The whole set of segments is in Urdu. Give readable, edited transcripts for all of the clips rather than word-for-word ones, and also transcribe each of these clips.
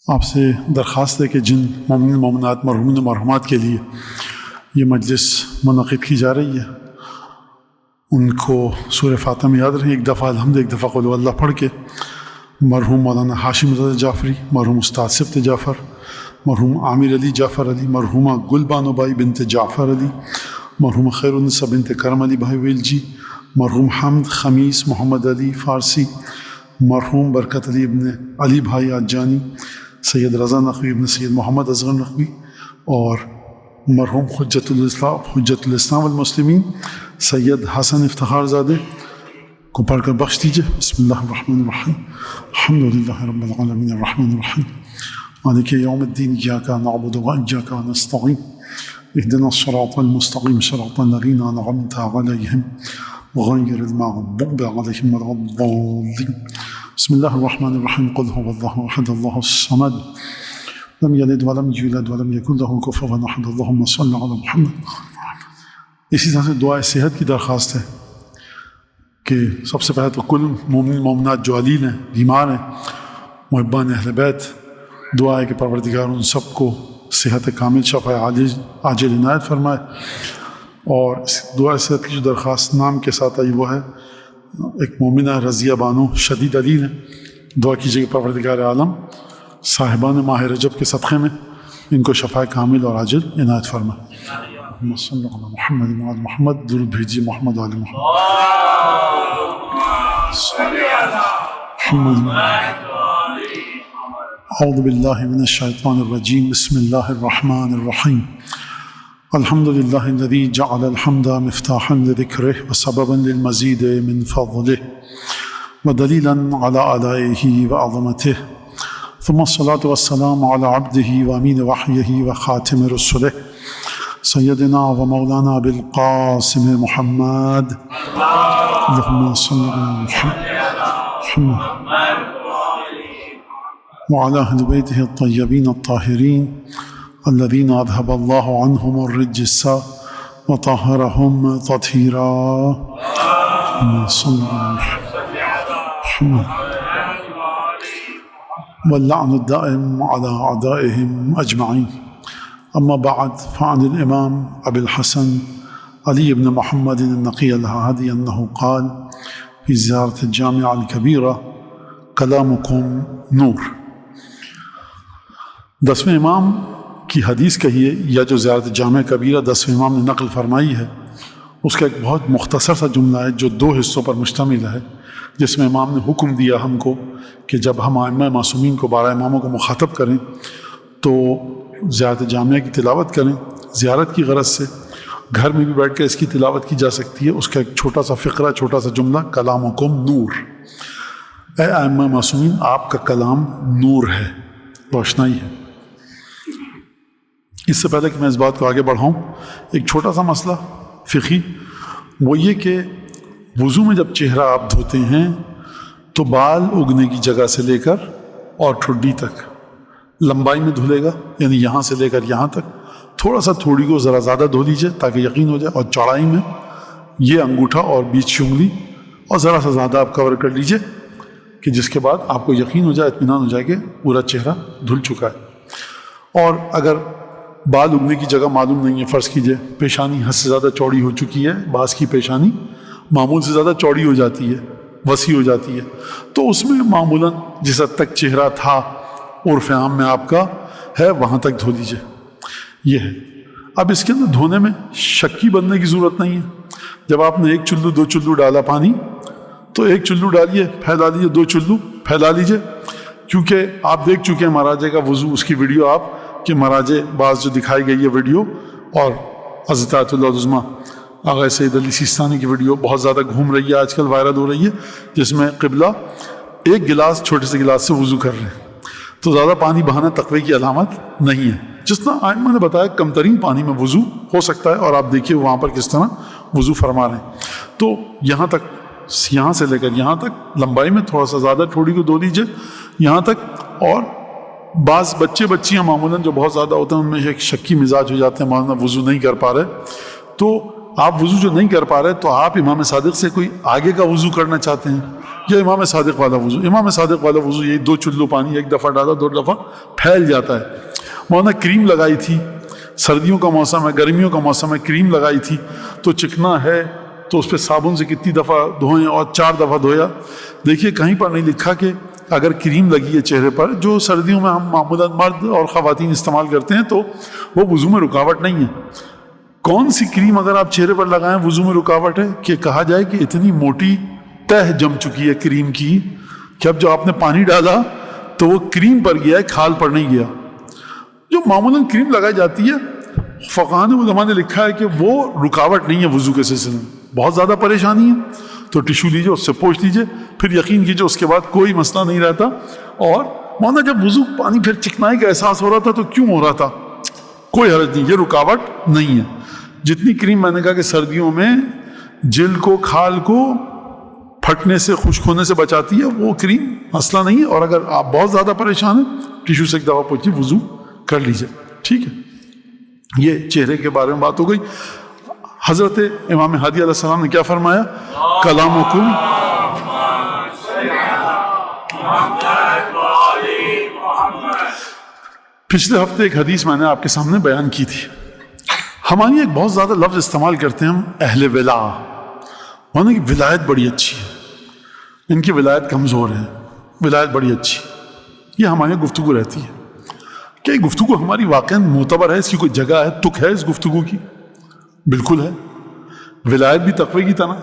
آپ سے درخواست ہے کہ جن مومن مومنات مرحومین و مرحومات کے لیے یہ مجلس منعقد کی جا رہی ہے ان کو سورہ فاتحہ میں یاد رہیں، ایک دفعہ الحمد، ایک دفعہ قل اللہ پڑھ کے مرحوم مولانا ہاشم رضا جعفری، مرحوم استاد صفت جعفر، مرحوم عامر علی جعفر علی، مرحومہ گل بانو بائی بنت جعفر علی، مرحوم خیر النساء بنت کرم علی بھائی ویلجی، مرحوم حمد خمیس محمد علی فارسی، مرحوم برکت علی ابن علی بھائی آجانی، سید رضا نقوی ابن سید محمد اصغر نقوی، اور مرحوم حجت الاسلام والمسلمین سید حسن افتخار زادے کو پڑھ کر بخش دیجیے۔ بسم اللہ الرحمن الرحیم، الحمد للہ رب العالمین الرحمن الرحیم مالک یوم الدین، ایاک نعبد و ایاک نستعین، اهدنا الصراط المستقیم صراط الذین انعمت علیہم غیر المغضوب علیہم ولا الضالین۔ بسم اللہ الرحمن الرحیم، قل هو اللہ احد اللہ الصمد لم یلد ولم یولد ولم یکن لہ کفوا احد، اللہم صل علی محمد۔ اسی طرح سے دعائے صحت کی درخواست ہے کہ سب سے پہلے تو کل مومن مومنات جو علیل ہیں، بیمار ہیں، محبان اہل بیت، دعا ہے کہ پروردگار ان سب کو صحت کامل شفا عاجل عنایت فرمائے۔ اور اس دعا صحت کی جو درخواست نام کے ساتھ آئی وہ ہے ایک مومنہ رضیہ بانو شدید علیل ہیں، دعا کیجیے کہ پروردگار عالم صاحبان ماہ رجب کے صدقے میں ان کو شفا کامل اور عاجل عنایت فرمائے۔ اللہم صلی علی محمد وعلی محمد، درود بھیجیے محمد علی محمد۔ اعوذ باللہ من الشیطان الرجیم، بسم اللہ الرحمن الرحیم، الحمد للہ الذی جعل الحمد مفتاحا لذکرہ وسببا للمزید من فضلہ ودلیلا علی آلائہ وعظمتہ، ثم الصلاة والسلام علی عبدہ وامین وحیہ وخاتم رسلہ سیدنا و مولانا بالقاسم محمد، اللہم صلی علی محمد وعلى أهل بيته الطيبين الطاهرين الذين أذهب الله عنهم الرجس وطهرهم تطهيرا، اللهم صل على محمد واللعن الدائم على أعدائهم أجمعين۔ أما بعد، فعن الإمام أبي الحسن علي بن محمد النقي الهادي أنه قال في زيارة الجامعة الكبيرة: كلامكم نور۔ 10ویں امام کی حدیث کہیے یا جو زیارت جامع کبیرہ 10ویں امام نے نقل فرمائی ہے، اس کا ایک بہت مختصر سا جملہ ہے جو 2 حصوں پر مشتمل ہے، جس میں امام نے حکم دیا ہم کو کہ جب ہم ائمہ معصومین کو 12 اماموں کو مخاطب کریں تو زیارت جامعہ کی تلاوت کریں، زیارت کی غرض سے گھر میں بھی بیٹھ کر اس کی تلاوت کی جا سکتی ہے۔ اس کا ایک چھوٹا سا فقرہ، چھوٹا سا جملہ: کلامکم نور، اے ائمہ معصومین آپ کا کلام نور ہے، روشنائی ہے۔ اس سے پہلے کہ میں اس بات کو آگے بڑھاؤں، ایک چھوٹا سا مسئلہ فقہی، وہ یہ کہ وضو میں جب چہرہ آپ دھوتے ہیں تو بال اگنے کی جگہ سے لے کر اور ٹھڈی تک لمبائی میں دھلے گا، یعنی یہاں سے لے کر یہاں تک، تھوڑا سا تھوڑی کو ذرا زیادہ دھو لیجیے تاکہ یقین ہو جائے، اور چوڑائی میں یہ انگوٹھا اور بیچ کی انگلی اور ذرا سا زیادہ آپ کور کر لیجیے کہ جس کے بعد آپ کو یقین ہو جائے، اطمینان ہو جائے کہ پورا چہرہ دھل چکا ہے۔ اور اگر بال اگنے کی جگہ معلوم نہیں ہے، فرض کیجئے پیشانی حد سے زیادہ چوڑی ہو چکی ہے، بعض کی پیشانی معمول سے زیادہ چوڑی ہو جاتی ہے، وسیع ہو جاتی ہے، تو اس میں معمولاً جس حد تک چہرہ تھا عرف عام میں آپ کا ہے وہاں تک دھو لیجیے، یہ ہے۔ اب اس کے اندر دھونے میں شکی بننے کی ضرورت نہیں ہے۔ جب آپ نے 1 چلو 2 چلو ڈالا پانی تو 1 چلو ڈالیے، پھیلا لیجیے، 2 چلو پھیلا لیجیے، کیونکہ آپ دیکھ چکے ہیں مہاراجے کا وضو، اس کی ویڈیو آپ کہ مہاراجے بعض جو دکھائی گئی ہے ویڈیو، اور حضرت آیت اللہ العظمیٰ آغا سید علی سیستانی کی ویڈیو بہت زیادہ گھوم رہی ہے، آج کل وائرل ہو رہی ہے، جس میں قبلہ 1 گلاس چھوٹے سے گلاس سے وضو کر رہے ہیں، تو زیادہ پانی بہانا تقوی کی علامت نہیں ہے۔ جس طرح ائمہ نے بتایا کم ترین پانی میں وضو ہو سکتا ہے، اور آپ دیکھیے وہاں پر کس طرح وضو فرما رہے ہیں۔ تو یہاں تک، یہاں سے لے کر یہاں تک لمبائی میں تھوڑا سا زیادہ ٹھوڑی کو دھو لیجیے یہاں تک۔ اور بعض بچے بچیاں معمولاً جو بہت زیادہ ہوتے ہیں ان میں ایک شکی مزاج ہو جاتے ہیں، مولانا وضو نہیں کر پا رہے، تو آپ وضو جو نہیں کر پا رہے تو آپ امام صادق سے کوئی آگے کا وضو کرنا چاہتے ہیں یا امام صادق والا وضو. امام صادق والا وضو یہی 2 چلو پانی ایک دفعہ ڈالا 2 دفعہ پھیل جاتا ہے. مولانا کریم لگائی تھی, سردیوں کا موسم ہے, گرمیوں کا موسم ہے, کریم لگائی تھی تو چکنا ہے تو اس پہ صابن سے کتنی دفعہ دھوئیں اور 4 دفعہ دھویا. دیکھیے کہیں پر نہیں لکھا کہ اگر کریم لگی ہے چہرے پر, جو سردیوں میں ہم معمولاً مرد اور خواتین استعمال کرتے ہیں, تو وہ وضو میں رکاوٹ نہیں ہے. کون سی کریم اگر آپ چہرے پر لگائیں وضو میں رکاوٹ ہے؟ کہ کہا جائے کہ اتنی موٹی تہ جم چکی ہے کریم کی کہ اب جو آپ نے پانی ڈالا تو وہ کریم پر گیا ہے, کھال پر نہیں گیا. جو معمولاً کریم لگائی جاتی ہے, فقہاء نے علماء نے لکھا ہے کہ وہ رکاوٹ نہیں ہے وضو کے سلسلے میں. بہت زیادہ پریشانی ہے تو ٹیشو لیجیے, اس سے پوچھ لیجیے, پھر یقین کیجیے اس کے بعد کوئی مسئلہ نہیں رہتا. اور مولانا جب وضو پانی پھر چکنائی کا احساس ہو رہا تھا تو کیوں ہو رہا تھا؟ کوئی حرج نہیں, یہ رکاوٹ نہیں ہے. جتنی کریم میں نے کہا کہ سردیوں میں جلد کو, کھال کو پھٹنے سے, خشک ہونے سے بچاتی ہے, وہ کریم مسئلہ نہیں ہے. اور اگر آپ بہت زیادہ پریشان ہیں ٹیشو سے ایک دفعہ پوچھیے, وضو کر لیجیے. ٹھیک ہے, یہ چہرے کے بارے میں بات ہو گئی. حضرت امام ہادی علیہ السلام نے کیا فرمایا؟ کلامکم پچھلے ہفتے ایک حدیث میں نے آپ کے سامنے بیان کی تھی. ہماری ایک بہت زیادہ لفظ استعمال کرتے ہیں ہم, اہل ولا. مانو کہ ولایت بڑی اچھی ہے, ان کی ولایت کمزور ہے, ولایت بڑی اچھی. یہ ہماری گفتگو رہتی ہے. کیا یہ گفتگو ہماری واقعاً معتبر ہے؟ اس کی کوئی جگہ ہے, تک ہے اس گفتگو کی؟ بالکل ہے. ولایت بھی تقوی کی طرح,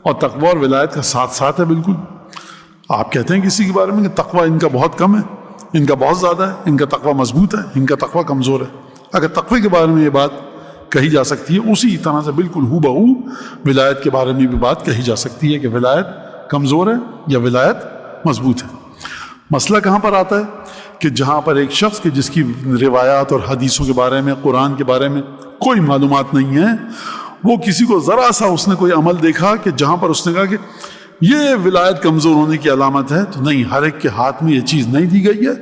اور تقوی اور ولایت کا ساتھ ساتھ ہے. بالکل. آپ کہتے ہیں کسی کے بارے میں کہ تقوی ان کا بہت کم ہے, ان کا بہت زیادہ ہے, ان کا تقوی مضبوط ہے, ان کا تقوی کمزور ہے. اگر تقوی کے بارے میں یہ بات کہی جا سکتی ہے, اسی طرح سے بالکل ہو بہو ولایت کے بارے میں بھی بات کہی جا سکتی ہے کہ ولایت کمزور ہے یا ولایت مضبوط ہے. مسئلہ کہاں پر آتا ہے کہ جہاں پر ایک شخص کے جس کی روایات اور حدیثوں کے بارے میں, قرآن کے بارے میں کوئی معلومات نہیں ہے, وہ کسی کو ذرا سا اس نے کوئی عمل دیکھا کہ جہاں پر اس نے کہا کہ یہ ولایت کمزور ہونے کی علامت ہے, تو نہیں, ہر ایک کے ہاتھ میں یہ چیز نہیں دی گئی ہے.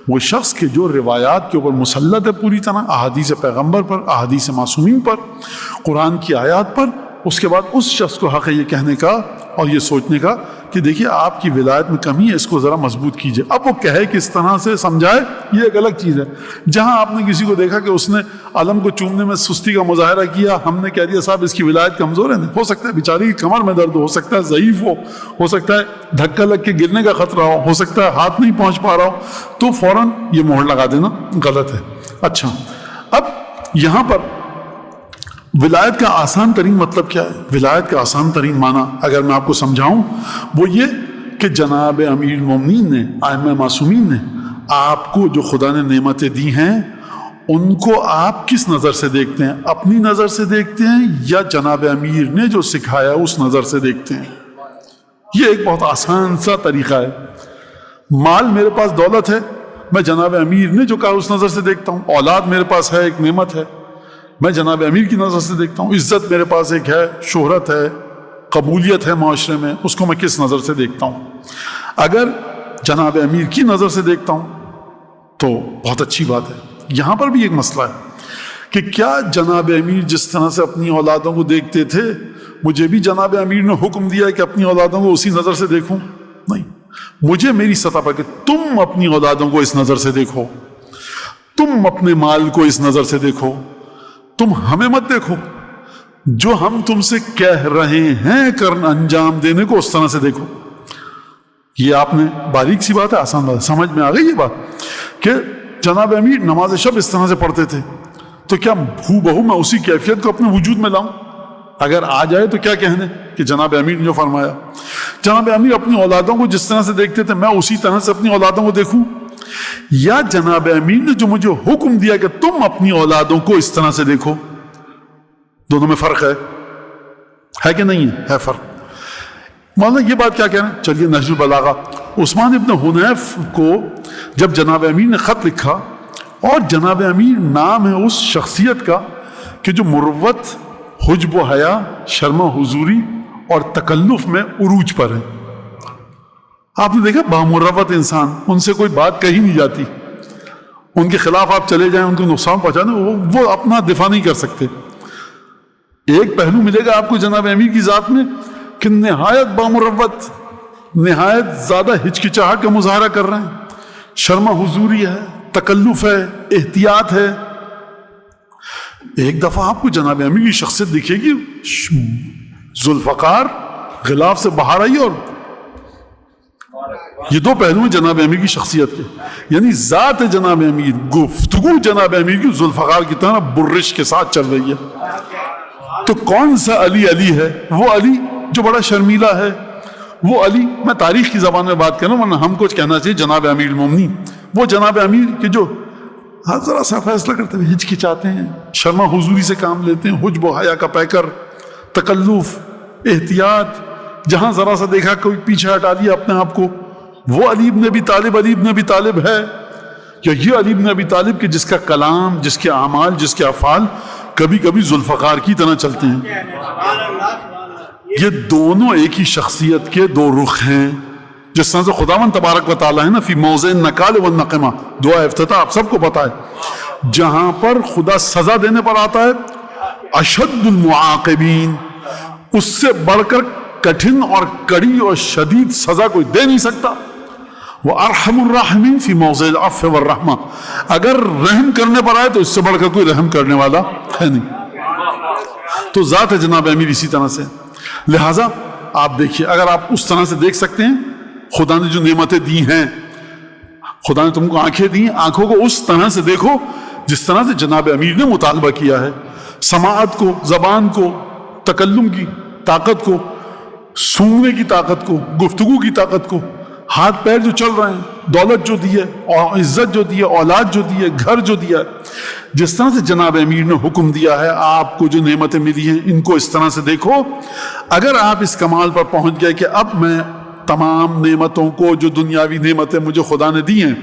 وہ شخص کے جو روایات کے اوپر مسلط ہے پوری طرح, احادیث پیغمبر پر, احادیث معصومین پر, قرآن کی آیات پر, اس کے بعد اس شخص کو حق ہے یہ کہنے کا اور یہ سوچنے کا کہ دیکھیے آپ کی ولایت میں کمی ہے, اس کو ذرا مضبوط کیجئے. اب وہ کہے کس طرح سے, سمجھائے, یہ ایک الگ چیز ہے. جہاں آپ نے کسی کو دیکھا کہ اس نے علم کو چومنے میں سستی کا مظاہرہ کیا, ہم نے کہہ دیا صاحب اس کی ولایت کمزور ہے. ہو سکتا ہے بیچاری کی کمر میں درد ہو سکتا ہے ضعیف ہو سکتا ہے دھکا لگ کے گرنے کا خطرہ ہو سکتا ہے ہاتھ نہیں پہنچ پا رہا ہو, تو فوراً یہ مہر لگا دینا غلط ہے. اچھا, اب یہاں پر ولایت کا آسان ترین مطلب کیا ہے؟ ولایت کا آسان ترین معنی اگر میں آپ کو سمجھاؤں وہ یہ کہ جناب امیر المومنین نے, ائمہ معصومین نے آپ کو جو خدا نے نعمتیں دی ہیں ان کو آپ کس نظر سے دیکھتے ہیں؟ اپنی نظر سے دیکھتے ہیں یا جناب امیر نے جو سکھایا اس نظر سے دیکھتے ہیں؟ یہ ایک بہت آسان سا طریقہ ہے. مال میرے پاس دولت ہے, میں جناب امیر نے جو کہا اس نظر سے دیکھتا ہوں. اولاد میرے پاس ہے, ایک نعمت ہے, میں جناب امیر کی نظر سے دیکھتا ہوں. عزت میرے پاس ایک ہے, شہرت ہے, قبولیت ہے معاشرے میں, اس کو میں کس نظر سے دیکھتا ہوں؟ اگر جناب امیر کی نظر سے دیکھتا ہوں تو بہت اچھی بات ہے. یہاں پر بھی ایک مسئلہ ہے کہ کیا جناب امیر جس طرح سے اپنی اولادوں کو دیکھتے تھے مجھے بھی جناب امیر نے حکم دیا کہ اپنی اولادوں کو اسی نظر سے دیکھوں؟ نہیں, مجھے میری سطح پر کہ تم اپنی اولادوں کو اس نظر سے دیکھو, تم اپنے مال کو اس نظر سے دیکھو, تم ہمیں مت دیکھو. جو ہم تم سے کہہ رہے ہیں کرنا انجام دینے کو اس طرح سے دیکھو. یہ آپ نے باریک سی بات ہے, آسان بات ہے, سمجھ میں آ گئی یہ بات کہ جناب امیر نماز شب اس طرح سے پڑھتے تھے, تو کیا ہو بہو میں اسی کیفیت کو اپنے وجود میں لاؤں؟ اگر آ جائے تو کیا کہنے کہ جناب امیر نے جو فرمایا. جناب امیر اپنی اولادوں کو جس طرح سے دیکھتے تھے میں اسی طرح سے اپنی اولادوں کو دیکھوں, یا جناب امیر نے جو مجھے حکم دیا کہ تم اپنی اولادوں کو اس طرح سے دیکھو؟ دونوں میں فرق ہے کہ نہیں ہے فرق. مولانا یہ بات کیا کہہ رہے ہیں؟ چلیے نہج البلاغہ, عثمان ابن حنیف کو جب جناب امیر نے خط لکھا, اور جناب امیر نام ہے اس شخصیت کا کہ جو مروت, حجب و حیا, شرم و حضوری اور تکلف میں عروج پر ہے. آپ نے دیکھا بامروت انسان, ان سے کوئی بات کہی نہیں جاتی, ان کے خلاف آپ چلے جائیں ان کو نقصان پہنچانے وہ اپنا دفاع نہیں کر سکتے. ایک پہلو ملے گا آپ کو جناب امیر کی ذات میں کہ نہایت بامروت, نہایت زیادہ ہچکچاہٹ کا مظاہرہ کر رہے ہیں، شرم حضوری ہے، تکلف ہے، احتیاط ہے. ایک دفعہ آپ کو جناب امیر کی شخصیت دکھے گی، ذوالفقار غلاف سے باہر آئی، اور یہ دو پہلو ہیں جناب امیر کی شخصیت کے. یعنی ذات جناب امیر، گفتگو جناب امیر کی ذوالفقار کی طرح برش کے ساتھ چل رہی ہے. تو کون سا علی علی ہے؟ وہ علی جو بڑا شرمیلا ہے، وہ علی، میں تاریخ کی زبان میں بات کر رہا ہوں ورنہ ہم کچھ کہنا چاہیے جناب امیر المومنین، وہ جناب امیر کے جو ذرا سا فیصلہ کرتے ہوئے ہچکچاتے ہیں، شرما حضوری سے کام لیتے ہیں، حجب و حیا کا پیکر، تکلف، احتیاط، جہاں ذرا سا دیکھا کوئی پیچھے ہٹا لیا اپنے آپ کو. وہ علی ابن ابی طالب علی ابن ابی طالب ہے یا یہ علی ابن ابی طالب کہ جس کا کلام، جس کے اعمال، جس کے افعال کبھی کبھی ذوالفقار کی طرح چلتے ہیں؟ یہ دونوں ایک ہی شخصیت کے دو رخ ہیں. جس طرح سے خداوند تبارک و تعالیٰ ہے نا فی موضع النکال والنقمہ، دعا افتتاح آپ سب کو پتا ہے، جہاں پر خدا سزا دینے پر آتا ہے، اشد المعاقبین، اس سے بڑھ کر کٹھن اور کڑی اور شدید سزا کوئی دے نہیں سکتا. وہ ارحم الراحمین فی موضع العفو والرحمہ، اگر رحم کرنے پر آئے تو اس سے بڑھ کر کوئی رحم کرنے والا ہے نہیں. تو ذات ہے جناب امیر اسی طرح سے. لہٰذا آپ دیکھیے، اگر آپ اس طرح سے دیکھ سکتے ہیں، خدا نے جو نعمتیں دی ہیں، خدا نے تم کو آنکھیں دی، آنکھوں کو اس طرح سے دیکھو جس طرح سے جناب امیر نے مطالبہ کیا ہے. سماعت کو، زبان کو، تکلم کی طاقت کو، سونگنے کی طاقت کو، گفتگو کی طاقت کو، ہاتھ پیر جو چل رہے ہیں، دولت جو دی ہے، اور عزت جو دی ہے، اولاد جو دی ہے، گھر جو دیا ہے، جس طرح سے جناب امیر نے حکم دیا ہے آپ کو جو نعمتیں ملی ہیں ان کو اس طرح سے دیکھو. اگر آپ اس کمال پر پہنچ گئے کہ اب میں تمام نعمتوں کو، جو دنیاوی نعمتیں مجھے خدا نے دی ہیں،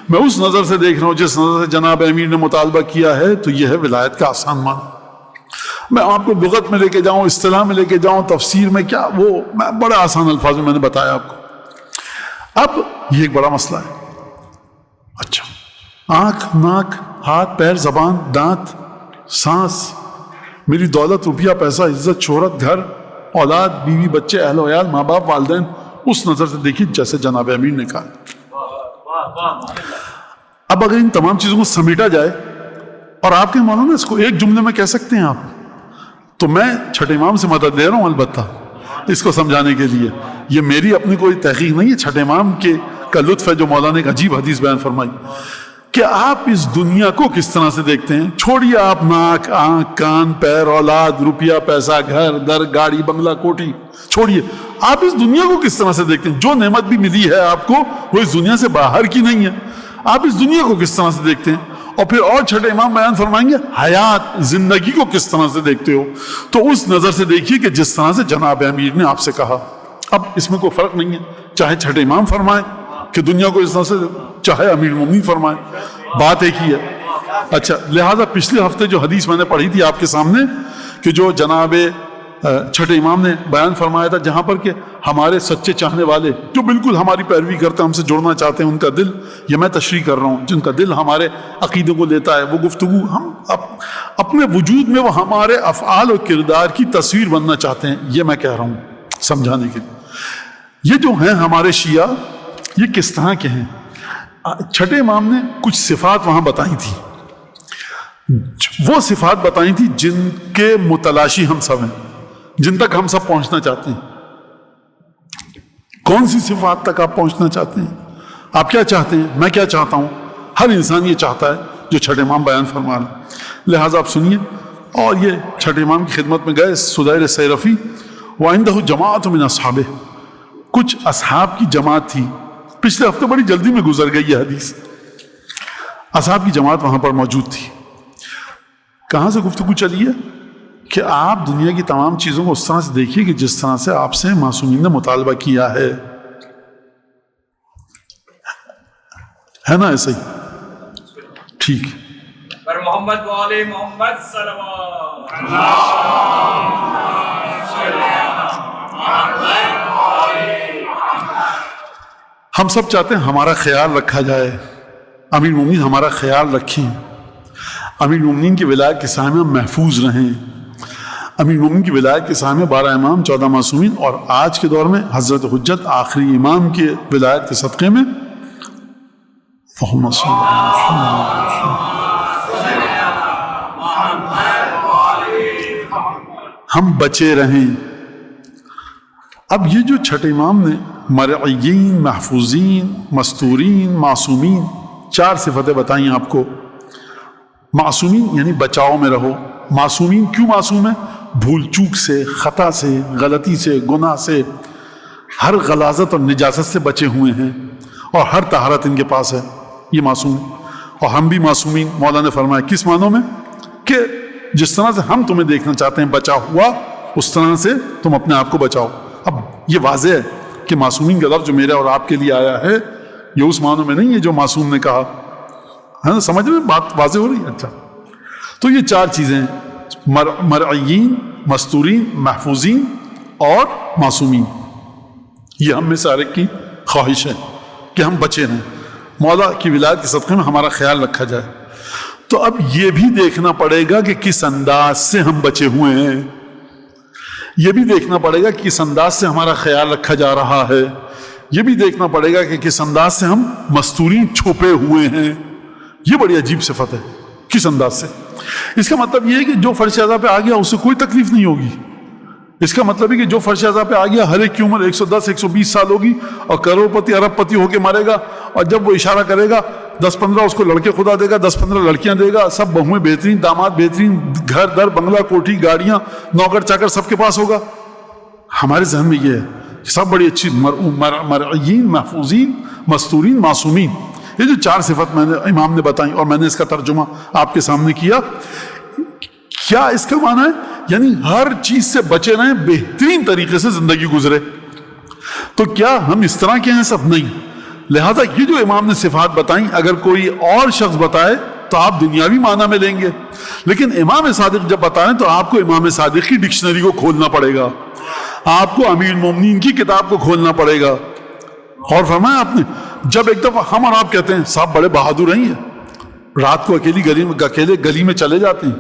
میں اس نظر سے دیکھ رہا ہوں جس نظر سے جناب امیر نے مطالبہ کیا ہے، تو یہ ہے ولایت کا آسان معنی. میں آپ کو لغت میں لے کے جاؤں، اصطلاح میں لے کے جاؤں، تفسیر میں کیا، وہ میں بڑے آسان الفاظ میں نے بتایا آپ کو. اب یہ ایک بڑا مسئلہ ہے. اچھا، آنکھ، ناک، ہاتھ، پیر، زبان، دانت، سانس، میری دولت، روپیہ، پیسہ، عزت، شہرت، گھر، اولاد، بیوی، بچے، اہل و عیال، ماں باپ، والدین، اس نظر سے دیکھیے جیسے جناب امیر نے کہا. اب اگر ان تمام چیزوں کو سمیٹا جائے، اور آپ کے مولانا اس کو ایک جملے میں کہہ سکتے ہیں آپ، تو میں چھٹے امام سے مدد دے رہا ہوں البتہ اس کو سمجھانے کے لیے. یہ میری اپنی کوئی تحقیق نہیں ہے، چھٹے امام کے کا لطف ہے جو مولانا نے ایک عجیب حدیث بیان فرمائی کہ آپ اس دنیا کو کس طرح سے دیکھتے ہیں. چھوڑیے آپ ناک، آنکھ، کان، پیر، اولاد، روپیہ، پیسہ، گھر در، گاڑی، بنگلہ، کوٹھی چھوڑیے، آپ اس دنیا کو کس طرح سے دیکھتے ہیں. جو نعمت بھی ملی ہے آپ کو وہ اس دنیا سے باہر کی نہیں ہے. آپ اس دنیا کو کس طرح سے دیکھتے ہیں. اور پھر اور چھٹے امام بیان فرمائیں گے حیات، زندگی کو کس طرح سے دیکھتے ہو. تو اس نظر سے دیکھیے کہ جس طرح سے جناب امیر نے آپ سے کہا. اب اس میں کوئی فرق نہیں ہے، چاہے چھٹے امام فرمائیں کہ دنیا کو اس طرح سے، چاہے امیر المومنین فرمائیں، بات ایک ہی ہے. اچھا، لہٰذا پچھلے ہفتے جو حدیث میں نے پڑھی تھی آپ کے سامنے کہ جو جناب چھٹے امام نے بیان فرمایا تھا، جہاں پر کہ ہمارے سچے چاہنے والے جو بالکل ہماری پیروی کرتے ہیں، ہم سے جڑنا چاہتے ہیں، ان کا دل، یہ میں تشریح کر رہا ہوں، جن کا دل ہمارے عقیدے کو لیتا ہے، وہ گفتگو ہم اپنے وجود میں وہ ہمارے افعال اور کردار کی تصویر بننا چاہتے ہیں، یہ میں کہہ رہا ہوں سمجھانے کے لیے. یہ جو ہیں ہمارے شیعہ، یہ کس طرح کے ہیں. چھٹے امام نے کچھ صفات وہاں بتائی تھی، وہ صفات بتائی تھی جن کے متلاشی ہم سب ہیں، جن تک ہم سب پہنچنا چاہتے ہیں. کون سی صفات تک آپ پہنچنا چاہتے ہیں؟ آپ کیا چاہتے ہیں؟ میں کیا چاہتا ہوں؟ ہر انسان یہ چاہتا ہے جو چھٹے امام بیان فرما رہے. لہٰذا آپ سنیے. اور یہ چھٹے امام کی خدمت میں گئے سدیر سیرفی، وعندہ جماعت من اصحابہ، کچھ اصحاب کی جماعت تھی. پچھلے ہفتے بڑی جلدی میں گزر گئی یہ حدیث. اصحاب کی جماعت وہاں پر موجود تھی. کہاں سے گفتگو چلی ہے کہ آپ دنیا کی تمام چیزوں کو اس طرح سے دیکھیے کہ جس طرح سے آپ سے معصومین نے مطالبہ کیا ہے نا؟ ایسا ہی ٹھیک. پر محمد و آل محمد صلوات ہم سب چاہتے ہیں ہمارا خیال رکھا جائے، امیر المومنین ہمارا خیال رکھیں، امیر المومنین کی ولایت کے سائے میں ہم محفوظ رہیں، امیر مومنین کی ولایت کے سامنے 12 امام 14 معصومین، اور آج کے دور میں حضرت حجت آخری امام کی ولایت کے صدقے میں اللہم صلی اللہ علیہ ہم بچے رہیں۔ اب یہ جو چھٹے امام نے مرعیین، محفوظین، مستورین، معصومین، 4 صفتیں بتائیں آپ کو۔ معصومین یعنی بچاؤ میں رہو۔ معصومین کیوں معصوم ہے؟ بھول چوک سے، خطا سے، غلطی سے، گناہ سے، ہر غلاظت اور نجاست سے بچے ہوئے ہیں، اور ہر طہارت ان کے پاس ہے، یہ معصوم ہے۔ اور ہم بھی معصومین، مولا نے فرمایا کس معنوں میں؟ کہ جس طرح سے ہم تمہیں دیکھنا چاہتے ہیں بچا ہوا، اس طرح سے تم اپنے آپ کو بچاؤ۔ اب یہ واضح ہے کہ معصومین کا لفظ جو میرے اور آپ کے لیے آیا ہے یہ اس معنوں میں نہیں ہے جو معصوم نے کہا ہے نا، سمجھ میں بات واضح ہو رہی ہے؟ اچھا، تو یہ 4 چیزیں مرعیین، مستورین، محفوظین اور معصومین، یہ ہم میں سے ہر ایک کی خواہش ہے کہ ہم بچے رہیں، مولا کی ولایت کے صدقے میں ہمارا خیال رکھا جائے۔ تو اب یہ بھی دیکھنا پڑے گا کہ کس انداز سے ہم بچے ہوئے ہیں، یہ بھی دیکھنا پڑے گا کہ کس انداز سے ہمارا خیال رکھا جا رہا ہے، یہ بھی دیکھنا پڑے گا کہ کس انداز سے ہم مستورین چھپے ہوئے ہیں۔ یہ بڑی عجیب صفت ہے، کس انداز سے۔ اس کا مطلب یہ ہے کہ جو فرش اعضاء پہ آ گیا اسے کوئی تکلیف نہیں ہوگی۔ اس کا مطلب ہے کہ جو فرش اعضاء پہ آ گیا ہر ایک کی عمر 110 120 سال ہوگی، اور کروڑ پتی ارب پتی ہو کے مرے گا، اور جب وہ اشارہ کرے گا 10-15 اس کو لڑکے خدا دے گا، 10-15 لڑکیاں دے گا، سب بہویں بہترین، داماد بہترین، گھر در بنگلہ کوٹھی گاڑیاں نوکر چاکر سب کے پاس ہوگا۔ ہمارے ذہن میں یہ ہے کہ سب بڑی اچھی مرعیین، محفوظین، مستورین، معصومین، یہ جو 4 صفت میں نے امام نے بتائیں اور میں نے اس کا ترجمہ آپ کے سامنے کیا، کیا اس کا معنی ہے؟ یعنی ہر چیز سے بچے رہیں، بہترین طریقے سے زندگی گزرے۔ تو کیا ہم اس طرح کے ہیں؟ سب نہیں۔ لہذا یہ جو امام نے صفات بتائیں اگر کوئی اور شخص بتائے تو آپ دنیاوی معنی میں لیں گے، لیکن امام صادق جب بتائیں تو آپ کو امام صادق کی ڈکشنری کو کھولنا پڑے گا، آپ کو امیر المومنین کی کتاب کو کھولنا پڑے گا۔ اور فرمایا آپ نے، جب ایک دفعہ ہم اور آپ کہتے ہیں صاحب بڑے بہادر ہیں، رات کو اکیلے گلی میں چلے جاتے ہیں،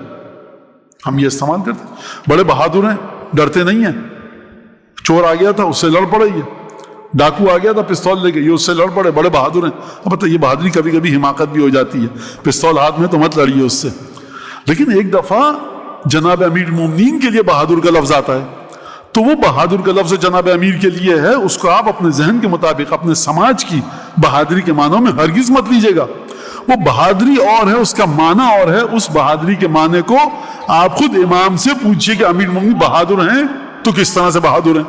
ہم یہ استعمال کرتے ہیں، بڑے بہادر ہیں، ڈرتے نہیں ہیں، چور آ گیا تھا اس سے لڑ پڑے، ڈاکو آ گیا تھا پستول لے کے یہ اس سے لڑ پڑے، بڑے بہادر ہیں۔ اب بتا یہ بہادری کبھی کبھی حماقت بھی ہو جاتی ہے، پستول ہاتھ میں تو مت لڑیے اس سے، لیکن ایک دفعہ جناب امیر المومنین کے لیے بہادر کا لفظ آتا ہے تو وہ بہادر کا لفظ جناب امیر کے لیے ہے، اس کو آپ اپنے ذہن کے مطابق اپنے سماج کی بہادری کے معنوں میں ہرگز مت لیجیے گا۔ وہ بہادری اور ہے، اس کا معنی اور ہے، اس بہادری کے معنی کو آپ خود امام سے پوچھئے کہ امیر المومنین بہادر ہیں تو کس طرح سے بہادر ہیں،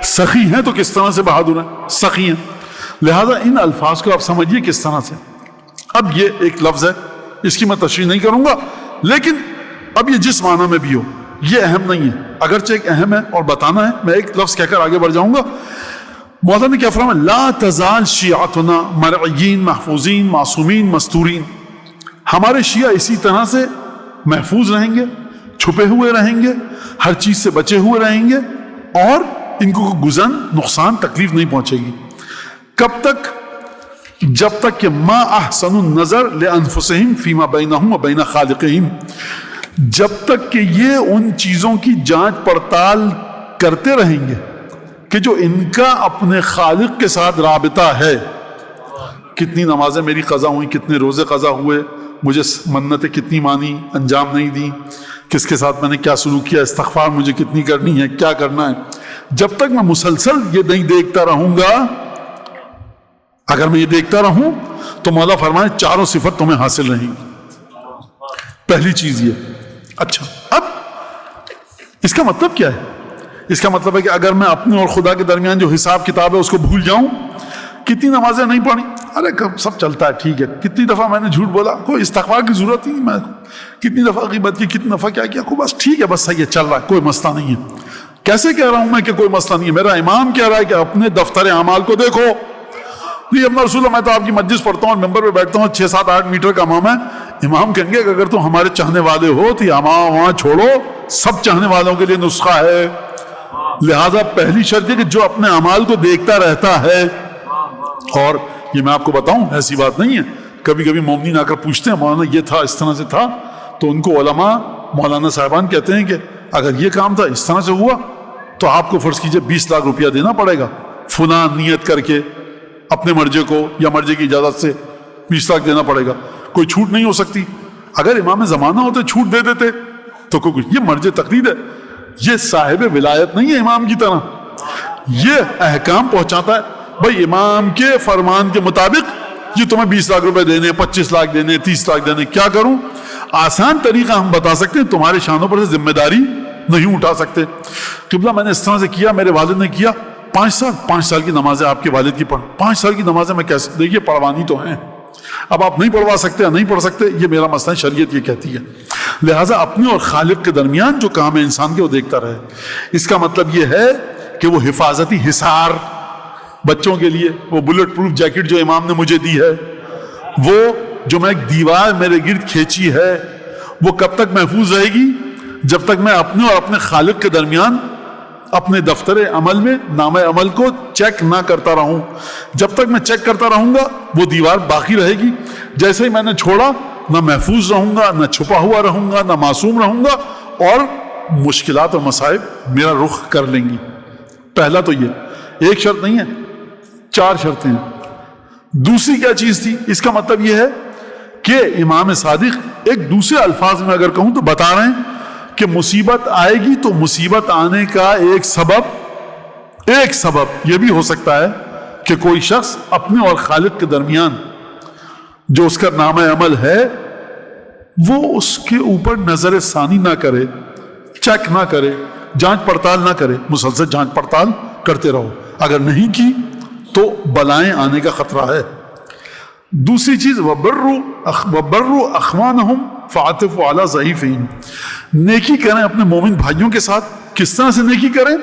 سخی ہیں تو کس طرح سے بہادر ہیں، سخی ہیں۔ لہذا ان الفاظ کو آپ سمجھیے کس طرح سے۔ اب یہ ایک لفظ ہے، اس کی میں تشریح نہیں کروں گا، لیکن اب یہ جس معنی میں بھی ہو یہ اہم نہیں ہے، اگرچہ ایک اہم ہے اور بتانا ہے، میں ایک لفظ کہہ کر آگے بڑھ جاؤں گا۔ مولانا نے کیا فرمایا؟ لا تزال شیعتنا مرعیین، محفوظین، معصومین، مستورین، ہمارے شیعہ اسی طرح سے محفوظ رہیں گے، چھپے ہوئے رہیں گے، ہر چیز سے بچے ہوئے رہیں گے، اور ان کو گزن، نقصان، تکلیف نہیں پہنچے گی۔ کب تک؟ جب تک کہ ما احسن النظر لانفسہم فیما بینہم و بین خالقہم، جب تک کہ یہ ان چیزوں کی جانچ پڑتال کرتے رہیں گے کہ جو ان کا اپنے خالق کے ساتھ رابطہ ہے، کتنی نمازیں میری قضا ہوئیں، کتنے روزے قضا ہوئے، مجھے منتیں کتنی مانی انجام نہیں دی، کس کے ساتھ میں نے کیا سلوک کیا، استغفار مجھے کتنی کرنی ہے، کیا کرنا ہے، جب تک میں مسلسل یہ نہیں دیکھتا رہوں گا، اگر میں یہ دیکھتا رہوں تو مولا فرمائے 4 صفت تمہیں حاصل رہیں گی۔ پہلی چیز یہ۔ اچھا، اب اس کا مطلب کیا ہے؟ اس کا مطلب ہے کہ اگر میں اپنے اور خدا کے درمیان جو حساب کتاب ہے اس کو بھول جاؤں، کتنی نمازیں نہیں پڑھی، ارے سب چلتا ہے ٹھیک ہے، کتنی دفعہ میں نے جھوٹ بولا، کوئی استغفار کی ضرورت نہیں، میں کتنی دفعہ غیبت کی، کتنی دفعہ کیا کیا، کوئی بس ٹھیک ہے، بس صحیح ہے، چل رہا ہے، کوئی مسئلہ نہیں ہے۔ کیسے کہہ رہا ہوں میں کہ کوئی مسئلہ نہیں ہے؟ میرا امام کہہ رہا ہے کہ اپنے دفتر اعمال کو دیکھو۔ نہیں اپنا رسول اللہ، میں تو آپ کی مجلس پڑھتا ہوں اور ممبر پہ بیٹھتا ہوں، 6-7-8 میٹر کا امام ہے، امام کہیں گے کہ اگر تم ہمارے چاہنے والے ہو تو یہ امام وہاں چھوڑو، سب چاہنے والوں کے لیے نسخہ ہے۔ لہذا پہلی شرط ہے کہ جو اپنے اعمال کو دیکھتا رہتا ہے، اور یہ میں آپ کو بتاؤں ایسی بات نہیں ہے، کبھی کبھی مومنین آ کر پوچھتے ہیں مولانا یہ تھا، اس طرح سے تھا، تو ان کو علماء مولانا صاحبان کہتے ہیں کہ اگر یہ کام تھا اس طرح سے ہوا تو آپ کو فرض کیجئے 20 لاکھ روپیہ دینا پڑے گا، فلاں نیت کر کے اپنے مرجے کو یا مرجے کی اجازت سے 20 لاکھ دینا پڑے گا، کوئی چھوٹ نہیں ہو سکتی۔ اگر امام زمانہ ہوتے چھوٹ دے دیتے تو کوئی، یہ مرج تقلید ہے، یہ صاحب ولایت نہیں ہے امام کی طرح، یہ احکام پہنچاتا ہے بھائی امام کے فرمان کے مطابق یہ تمہیں 20 لاکھ روپے دینے، 25 لاکھ دینے، 30 لاکھ دینے، کیا کروں؟ آسان طریقہ ہم بتا سکتے ہیں، تمہارے شانوں پر سے ذمہ داری نہیں اٹھا سکتے۔ قبلہ میں نے اس طرح سے کیا، میرے والد نے کیا، 5 سال کی نمازیں آپ کے والد کی پڑھ، 5 سال کی نمازیں میں کیسے، دیکھیے پڑھوانی تو ہیں، اب آپ نہیں پڑھوا سکتے یا نہیں پڑھ سکتے، یہ میرا مسئلہ ہے، شریعت یہ کہتی ہے۔ لہٰذا اپنے اور خالق کے درمیان جو کام ہے انسان کے وہ دیکھتا رہے۔ اس کا مطلب یہ ہے کہ وہ حفاظتی حصار بچوں کے لیے، وہ بلٹ پروف جیکٹ جو امام نے مجھے دی ہے، وہ جو میں ایک دیوار میرے گرد کھینچی ہے، وہ کب تک محفوظ رہے گی؟ جب تک میں اپنے اور اپنے خالق کے درمیان اپنے دفتر عمل میں نامہ عمل کو چیک نہ کرتا رہوں۔ جب تک میں چیک کرتا رہوں گا وہ دیوار باقی رہے گی۔ جیسے ہی میں نے چھوڑا، نہ محفوظ رہوں گا، نہ چھپا ہوا رہوں گا، نہ معصوم رہوں گا، اور مشکلات اور مصائب میرا رخ کر لیں گی۔ پہلا تو یہ ایک شرط نہیں ہے، 4 شرطیں ہیں۔ دوسری کیا چیز تھی؟ اس کا مطلب یہ ہے کہ امام صادق ایک دوسرے الفاظ میں اگر کہوں تو بتا رہے ہیں کہ مصیبت آئے گی تو مصیبت آنے کا ایک سبب یہ بھی ہو سکتا ہے کہ کوئی شخص اپنے اور خالق کے درمیان جو اس کا نامہ عمل ہے وہ اس کے اوپر نظر ثانی نہ کرے، چیک نہ کرے، جانچ پڑتال نہ کرے۔ مسلسل جانچ پڑتال کرتے رہو، اگر نہیں کی تو بلائیں آنے کا خطرہ ہے۔ دوسری چیز وَبَرُّ أَخْوَانَهُمْ فَعَطِفُوا عَلَى ضَعِيفِهِمْ، نیکی کریں اپنے مومن بھائیوں کے ساتھ۔ کس طرح سے نیکی کریں؟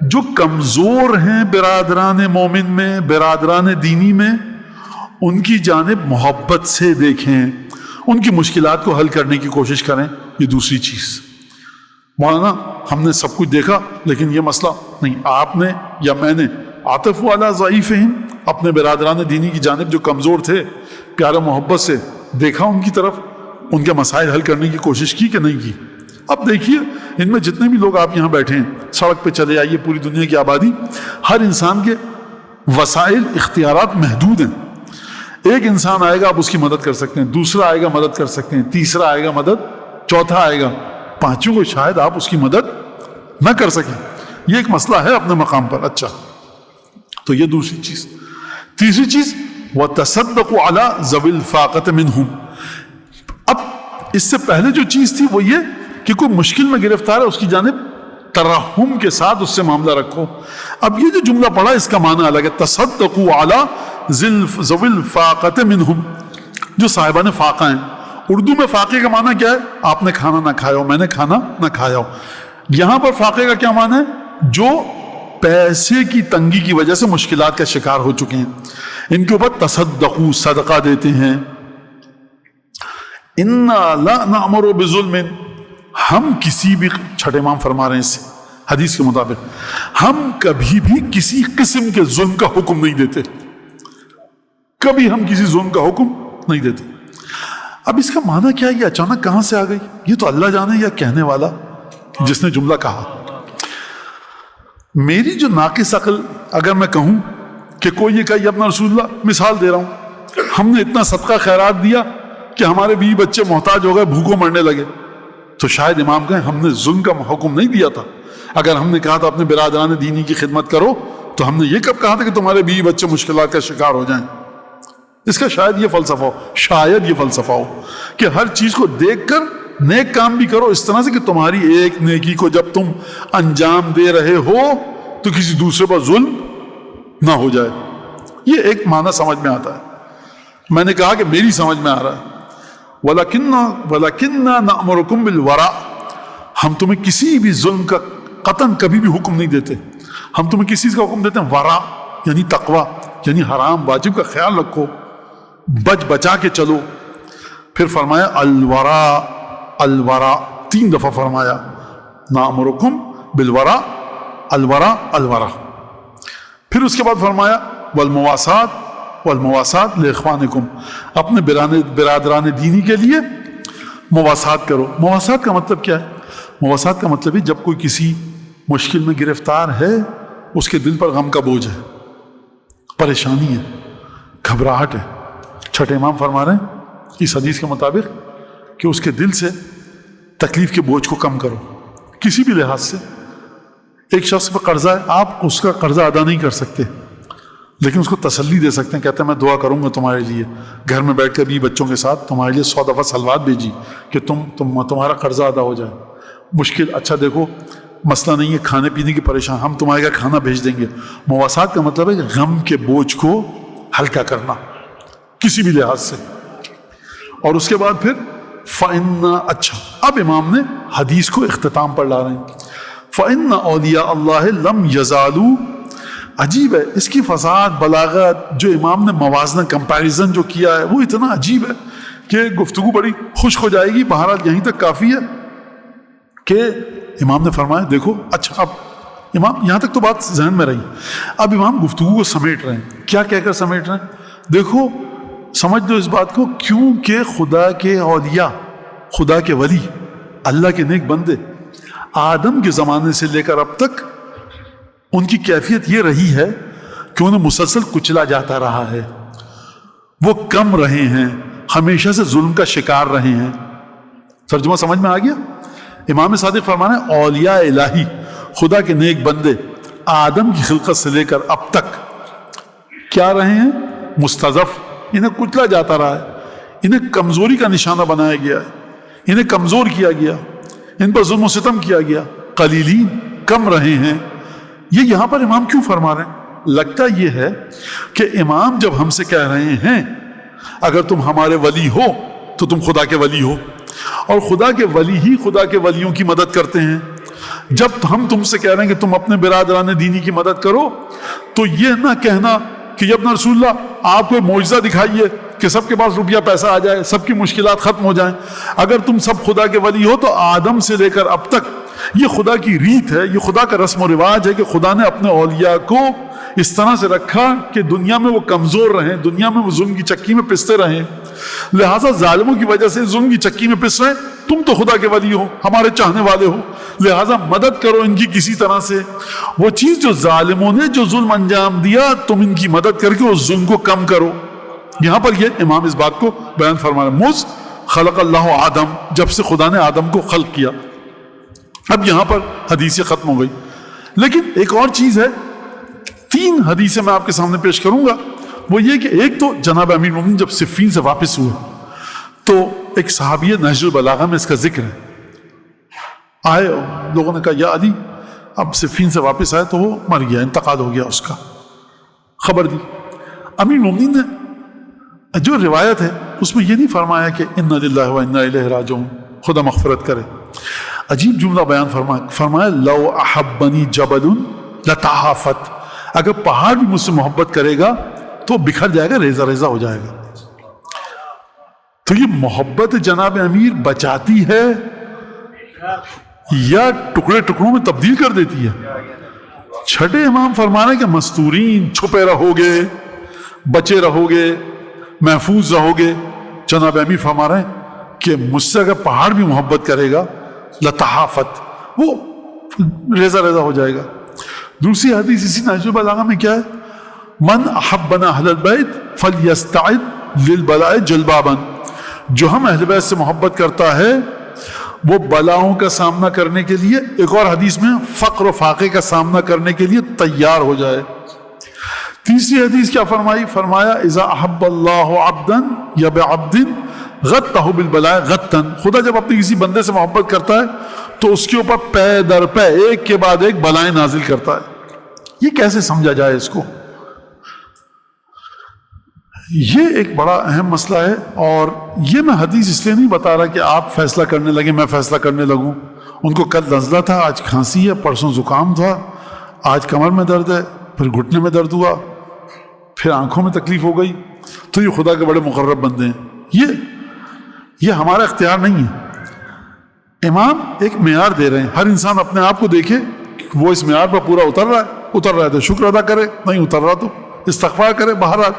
جو کمزور ہیں برادران مومن میں، برادران دینی میں، ان کی جانب محبت سے دیکھیں، ان کی مشکلات کو حل کرنے کی کوشش کریں۔ یہ دوسری چیز۔ مولانا ہم نے سب کچھ دیکھا لیکن یہ مسئلہ نہیں، آپ نے یا میں نے عاطفوا علی ضعیفہم، اپنے برادران دینی کی جانب جو کمزور تھے، پیار و محبت سے دیکھا ان کی طرف، ان کے مسائل حل کرنے کی کوشش کی کہ نہیں کی؟ اب دیکھیے ان میں جتنے بھی لوگ آپ یہاں بیٹھے ہیں، سڑک پہ چلے آئیے، پوری دنیا کی آبادی، ہر انسان کے وسائل اختیارات محدود ہیں۔ ایک انسان آئے گا آپ اس کی مدد کر سکتے ہیں، دوسرا آئے گا مدد کر سکتے ہیں، تیسرا آئے گا مدد، چوتھا آئے گا، پانچوں کو شاید آپ اس کی مدد نہ کر سکیں۔ یہ ایک مسئلہ ہے اپنے مقام پر۔ اچھا، تو یہ دوسری چیز۔ تیسری چیز وَتَصَدَّقُوا عَلَى ذَوِي الْفَاقَةِ مِنْهُمْ۔ اب اس سے پہلے جو چیز تھی وہ یہ کہ کوئی مشکل میں گرفتار ہے، اس کی جانب ترحم کے ساتھ اس سے معاملہ رکھو۔ اب یہ جو جملہ پڑھا اس کا معنی الگ ہے، تَصَدَّقُوا عَلَى ذَوِي الْفَاقَةِ مِنْهُمْ، جو صاحبان فاقہ ہیں۔ اردو میں فاقے کا معنی کیا ہے؟ آپ نے کھانا نہ کھایا ہو، میں نے کھانا نہ کھایا ہو۔ یہاں پر فاقے کا کیا معنی ہے؟ جو پیسے کی تنگی کی وجہ سے مشکلات کا شکار ہو چکے ہیں، ان کے اوپر تصدقوا، صدقہ دیتے ہیں۔ اِنَّا لَا نَأْمُرُ بِظُلْمٍ، ہم کسی بھی، چھٹے امام فرما رہے ہیں اس حدیث کے مطابق، ہم کبھی بھی کسی قسم کے ظلم کا حکم نہیں دیتے، کبھی ہم کسی ظلم کا حکم نہیں دیتے۔ اب اس کا معنی کیا ہے؟ یہ اچانک کہاں سے آ گئی؟ یہ تو اللہ جانے یا کہنے والا جس نے جملہ کہا۔ میری جو ناقص عقل اگر میں کہوں کہ کوئی یہ کہا یا اپنا رسول اللہ، مثال دے رہا ہوں، ہم نے اتنا صدقہ خیرات دیا کہ ہمارے بیوی بچے محتاج ہو گئے، بھوکوں مرنے لگے، تو شاید امام کہیں ہم نے ظلم کا حکم نہیں دیا تھا۔ اگر ہم نے کہا تھا اپنے برادران دینی کی خدمت کرو، تو ہم نے یہ کب کہا تھا کہ تمہارے بیوی بچے مشکلات کا شکار ہو جائیں؟ اس کا شاید یہ فلسفہ ہو، شاید یہ فلسفہ ہو کہ ہر چیز کو دیکھ کر نیک کام بھی کرو اس طرح سے کہ تمہاری ایک نیکی کو جب تم انجام دے رہے ہو تو کسی دوسرے پر ظلم نہ ہو جائے۔ یہ ایک معنی سمجھ میں آتا ہے، میں نے کہا کہ میری سمجھ میں آ رہا ہے۔ وَلَكِنَّا نَأْمُرُكُمْ بِالْوَرَعِ، ہم تمہیں کسی بھی ظلم کا قطعاً کبھی بھی حکم نہیں دیتے، ہم تمہیں کسی چیز کا حکم دیتے ہیں ورع، یعنی تقوی، یعنی حرام واجب کا خیال رکھو، بچ بچا کے چلو۔ پھر فرمایا الورع، الورع 3 دفعہ فرمایا، نَأْمُرُكُمْ بِالْوَرَعِ، الورع، الورع۔ پھر اس کے بعد فرمایا والمواسات، والمواسات لِإِخْوَانِكُمْ، اپنے برادران دینی کے لیے مواسات کرو۔ مواسات کا مطلب کیا ہے؟ مواسات کا مطلب ہے جب کوئی کسی مشکل میں گرفتار ہے، اس کے دل پر غم کا بوجھ ہے، پریشانی ہے، گھبراہٹ ہے، چھٹے امام فرما رہے ہیں اس حدیث کے مطابق کہ اس کے دل سے تکلیف کے بوجھ کو کم کرو کسی بھی لحاظ سے۔ ایک شخص پہ قرضہ ہے، آپ اس کا قرضہ ادا نہیں کر سکتے، لیکن اس کو تسلی دے سکتے ہیں، کہتے ہیں میں دعا کروں گا تمہارے لیے، گھر میں بیٹھ کر بھی بچوں کے ساتھ تمہارے لیے 100 دفعہ صلوات بھیجی کہ تمہارا قرضہ ادا ہو جائے۔ مشکل، اچھا دیکھو مسئلہ نہیں ہے کھانے پینے کی پریشان، ہم تمہارے گھر کھانا بھیج دیں گے۔ مواسات کا مطلب ہے کہ غم کے بوجھ کو ہلکا کرنا کسی بھی لحاظ سے۔ اور اس کے بعد پھر فَإِنَّ، اچھا اب امام نے حدیث کو اختتام پر لا رہے ہیں، فَإِنَّ أَوْلِيَاءَ اللَّهِ لَمْ يَزَالُوا۔ عجیب ہے اس کی فصاحت، بلاغت، جو امام نے موازنہ کمپیریزن جو کیا ہے وہ اتنا عجیب ہے کہ گفتگو بڑی خشک ہو جائے گی۔ بہرحال یہیں تک کافی ہے کہ امام نے فرمایا دیکھو، اچھا اب امام یہاں تک تو بات ذہن میں رہی، اب امام گفتگو کو سمیٹ رہے ہیں۔ کیا کہہ کر سمیٹ رہے ہیں؟ دیکھو سمجھ دو اس بات کو، کیونکہ خدا کے اولیاء، خدا کے ولی، اللہ کے نیک بندے آدم کے زمانے سے لے کر اب تک ان کی کیفیت یہ رہی ہے کہ انہیں مسلسل کچلا جاتا رہا ہے، وہ کم رہے ہیں، ہمیشہ سے ظلم کا شکار رہے ہیں۔ ترجمہ سمجھ میں آ گیا؟ امام صادق فرمانا ہے اولیاء الہی، خدا کے نیک بندے آدم کی خلقت سے لے کر اب تک کیا رہے ہیں؟ مستضعف، انہیں کچلا جاتا رہا ہے، انہیں کمزوری کا نشانہ بنایا گیا ہے، انہیں کمزور کیا گیا، ان پر ظلم و ستم کیا گیا، قلیلین، کم رہے ہیں۔ یہ یہاں پر امام کیوں فرما رہے ہیں؟ لگتا یہ ہے کہ امام جب ہم سے کہہ رہے ہیں اگر تم ہمارے ولی ہو تو تم خدا کے ولی ہو، اور خدا کے ولی ہی خدا کے ولیوں کی مدد کرتے ہیں۔ جب ہم تم سے کہہ رہے ہیں کہ تم اپنے برادران دینی کی مدد کرو تو یہ نہ کہنا کہ یا ابن رسول اللہ آپ کوئی معجزہ دکھائیے کہ سب کے پاس روپیہ پیسہ آ جائے، سب کی مشکلات ختم ہو جائیں۔ اگر تم سب خدا کے ولی ہو تو آدم سے لے کر اب تک یہ خدا کی ریت ہے، یہ خدا کا رسم و رواج ہے کہ خدا نے اپنے اولیاء کو اس طرح سے رکھا کہ دنیا میں وہ کمزور رہیں، دنیا میں وہ ظلم کی چکی میں پستے رہیں۔ لہٰذا ظالموں کی وجہ سے ظلم کی چکی میں پس رہے، تم تو خدا کے ولی ہو، ہمارے چاہنے والے ہو، لہٰذا مدد کرو ان کی کسی طرح سے۔ وہ چیز جو ظالموں نے جو ظلم انجام دیا، تم ان کی مدد کر کے اس ظلم کو کم کرو۔ یہاں پر یہ امام اس بات کو بیان فرما رہے ہیں، مُذ خلق اللہ آدم، جب سے خدا نے آدم کو خلق کیا۔ اب یہاں پر حدیثیں ختم ہو گئی، لیکن ایک اور چیز ہے، 3 حدیثیں میں آپ کے سامنے پیش کروں گا۔ وہ یہ کہ ایک تو جناب امیر المومنین جب صفین سے واپس ہوئے تو ایک صحابی نہج البلاغہ میں اس کا ذکر ہے، آئے لوگوں نے کہا یا علی اب صفین سے واپس آئے تو وہ مر گیا، انتقال ہو گیا اس کا، خبر دی۔ امیر المومنین نے جو روایت ہے اس میں یہ نہیں فرمایا کہ انا للہ و انا الیہ راجعون، خدا مغفرت کرے۔ عجیب جملہ بیان فرمایا لو احبنی جبل لتحافت، اگر پہاڑ بھی مجھ سے محبت کرے گا تو بکھر جائے گا، ریزہ ریزہ ہو جائے گا۔ تو یہ محبت جناب امیر بچاتی ہے یا ٹکڑے ٹکڑوں میں تبدیل کر دیتی ہے؟ چھٹے امام فرمانا کہ مستورین، چھپے رہو گے، بچے رہو گے، محفوظ رہو گے۔ جناب امیر فرما رہے ہیں کہ مجھ سے اگر پہاڑ بھی محبت کرے گا لتحافت، وہ ریزہ ریزہ ہو جائے گا۔ دوسری حدیث اسی نہج البلاغہ میں کیا ہے؟ من احبنا اہل البیت فلیستعد للبلاء جلبابا، جو ہم اہل بیت سے محبت کرتا ہے وہ بلاؤں کا سامنا کرنے کے لیے، ایک اور حدیث میں فقر و فاقے کا سامنا کرنے کے لیے تیار ہو جائے۔ تیسری حدیث کیا فرمائی؟ فرمایا اذا احب اللہ عبدا یا بعبد غطہ بالبلاء غطا، خدا جب اپنے کسی بندے سے محبت کرتا ہے تو اس کے اوپر پے در پے، ایک کے بعد ایک بلائیں نازل کرتا ہے۔ یہ کیسے سمجھا جائے اس کو؟ یہ ایک بڑا اہم مسئلہ ہے، اور یہ میں حدیث اس لیے نہیں بتا رہا کہ آپ فیصلہ کرنے لگے میں فیصلہ کرنے لگوں۔ ان کو کل نزلہ تھا، آج کھانسی ہے، پرسوں زکام تھا، آج کمر میں درد ہے، پھر گھٹنے میں درد ہوا، پھر آنکھوں میں تکلیف ہو گئی، تو یہ خدا کے بڑے مقرب بندے ہیں۔ یہ ہمارا اختیار نہیں ہے۔ امام ایک معیار دے رہے ہیں، ہر انسان اپنے آپ کو دیکھے وہ اس معیار پر پورا اتر رہا ہے تو شکر ادا کرے، نہیں اتر رہا تو استغفار کرے۔ بہرحال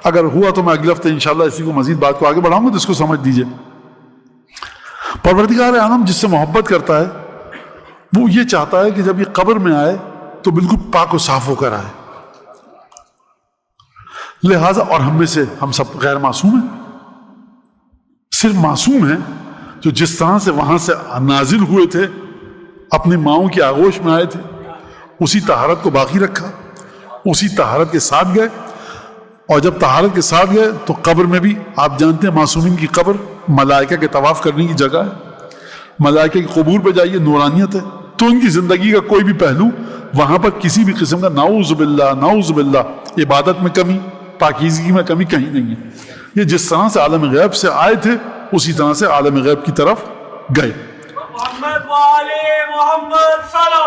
اگر ہوا تو میں اگلے ہفتے انشاءاللہ اسی کو مزید بات کو آگے بڑھاؤں گا، تو اس کو سمجھ دیجئے۔ پروردگار عالم جس سے محبت کرتا ہے وہ یہ چاہتا ہے کہ جب یہ قبر میں آئے تو بالکل پاک و صاف ہو کر آئے. لہذا اور ہم میں سے ہم سب غیر معصوم ہیں, صرف معصوم ہیں جو جس طرح سے وہاں سے نازل ہوئے تھے, اپنی ماؤں کی آغوش میں آئے تھے, اسی طہارت کو باقی رکھا, اسی طہارت کے ساتھ گئے. اور جب طہارت کے ساتھ گئے تو قبر میں بھی آپ جانتے ہیں معصومین کی قبر ملائکہ کے طواف کرنے کی جگہ ہے, ملائکہ کی قبور پہ جائیے نورانیت ہے. تو ان کی زندگی کا کوئی بھی پہلو وہاں پر کسی بھی قسم کا نعوذ باللہ عبادت میں کمی, پاکیزگی میں کمی کہیں نہیں ہے. یہ جس طرح سے عالم غیب سے آئے تھے اسی طرح سے عالم غیب کی طرف گئے. محمد وآل محمد صلی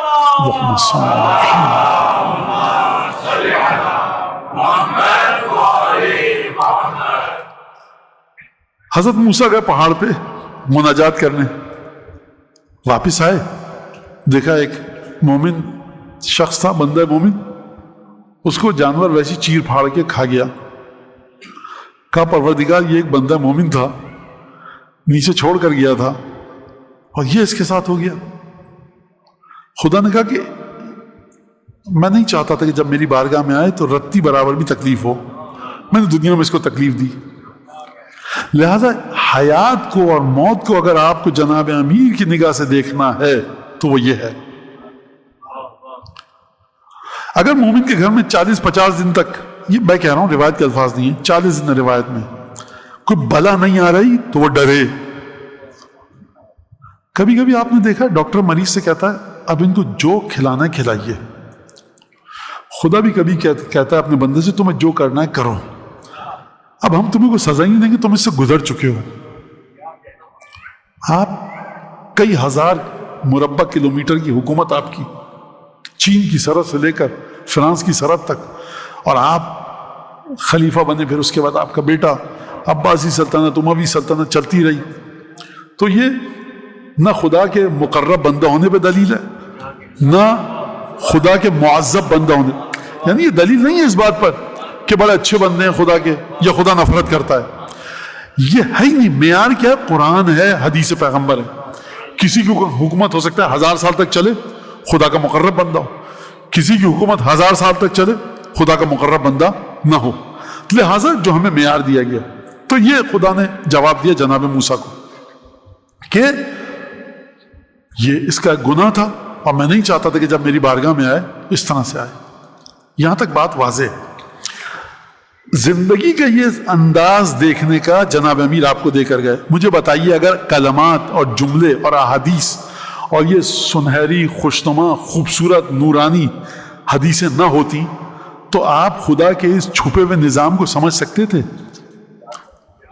حضرت موسیٰ گئے پہاڑ پہ مناجات کرنے, واپس آئے, دیکھا ایک مومن شخص تھا, بندہ مومن, اس کو جانور ویسی چیر پھاڑ کے کھا گیا. کہا پروردگار یہ ایک بندہ مومن تھا, نیچے چھوڑ کر گیا تھا اور یہ اس کے ساتھ ہو گیا. خدا نے کہا کہ میں نہیں چاہتا تھا کہ جب میری بارگاہ میں آئے تو رتی برابر بھی تکلیف ہو, میں نے دنیا میں اس کو تکلیف دی. لہذا حیات کو اور موت کو اگر آپ کو جناب امیر کی نگاہ سے دیکھنا ہے تو وہ یہ ہے. اگر مومن کے گھر میں 40-50 دن تک, یہ میں کہہ رہا ہوں روایت کے الفاظ نہیں ہیں, 40 دن روایت میں کوئی بلا نہیں آ رہی تو وہ ڈرے. کبھی کبھی آپ نے دیکھا ڈاکٹر مریض سے کہتا ہے اب ان کو جو کھلانا ہے کھلائیے. خدا بھی کبھی کہتا ہے اپنے بندے سے تمہیں جو کرنا ہے کرو, اب ہم تمہیں کوئی سزا نہیں دیں گے, تم اس سے گزر چکے ہو. آپ کئی ہزار مربع کلومیٹر کی حکومت آپ کی, چین کی سرحد سے لے کر فرانس کی سرحد تک, اور آپ خلیفہ بنے, پھر اس کے بعد آپ کا بیٹا, عباسی سلطنت, اموی سلطنت چلتی رہی. تو یہ نہ خدا کے مقرب بندہ ہونے پہ دلیل ہے, نہ خدا کے معذب بندہ ہونے, یعنی یہ دلیل نہیں ہے اس بات پر کہ بڑے اچھے بندے ہیں خدا کے یا خدا نفرت کرتا ہے. یہ ہے ہی نہیں. معیار کیا ہے؟ قرآن ہے, حدیث پیغمبر ہے. کسی کی حکومت ہو سکتا ہے 1000 سال تک چلے, خدا کا مقرب بندہ ہو. کسی کی حکومت 1000 سال تک چلے, خدا کا مقرب بندہ نہ ہو. لہٰذا جو ہمیں معیار دیا گیا, تو یہ خدا نے جواب دیا جناب موسیٰ کو کہ یہ اس کا گناہ تھا اور میں نہیں چاہتا تھا کہ جب میری بارگاہ میں آئے اس طرح سے آئے. یہاں تک بات واضح ہے. زندگی کا یہ انداز دیکھنے کا جناب امیر آپ کو دے کر گئے. مجھے بتائیے اگر کلمات اور جملے اور احادیث اور یہ سنہری خوشنما خوبصورت نورانی حدیثیں نہ ہوتی تو آپ خدا کے اس چھپے ہوئے نظام کو سمجھ سکتے تھے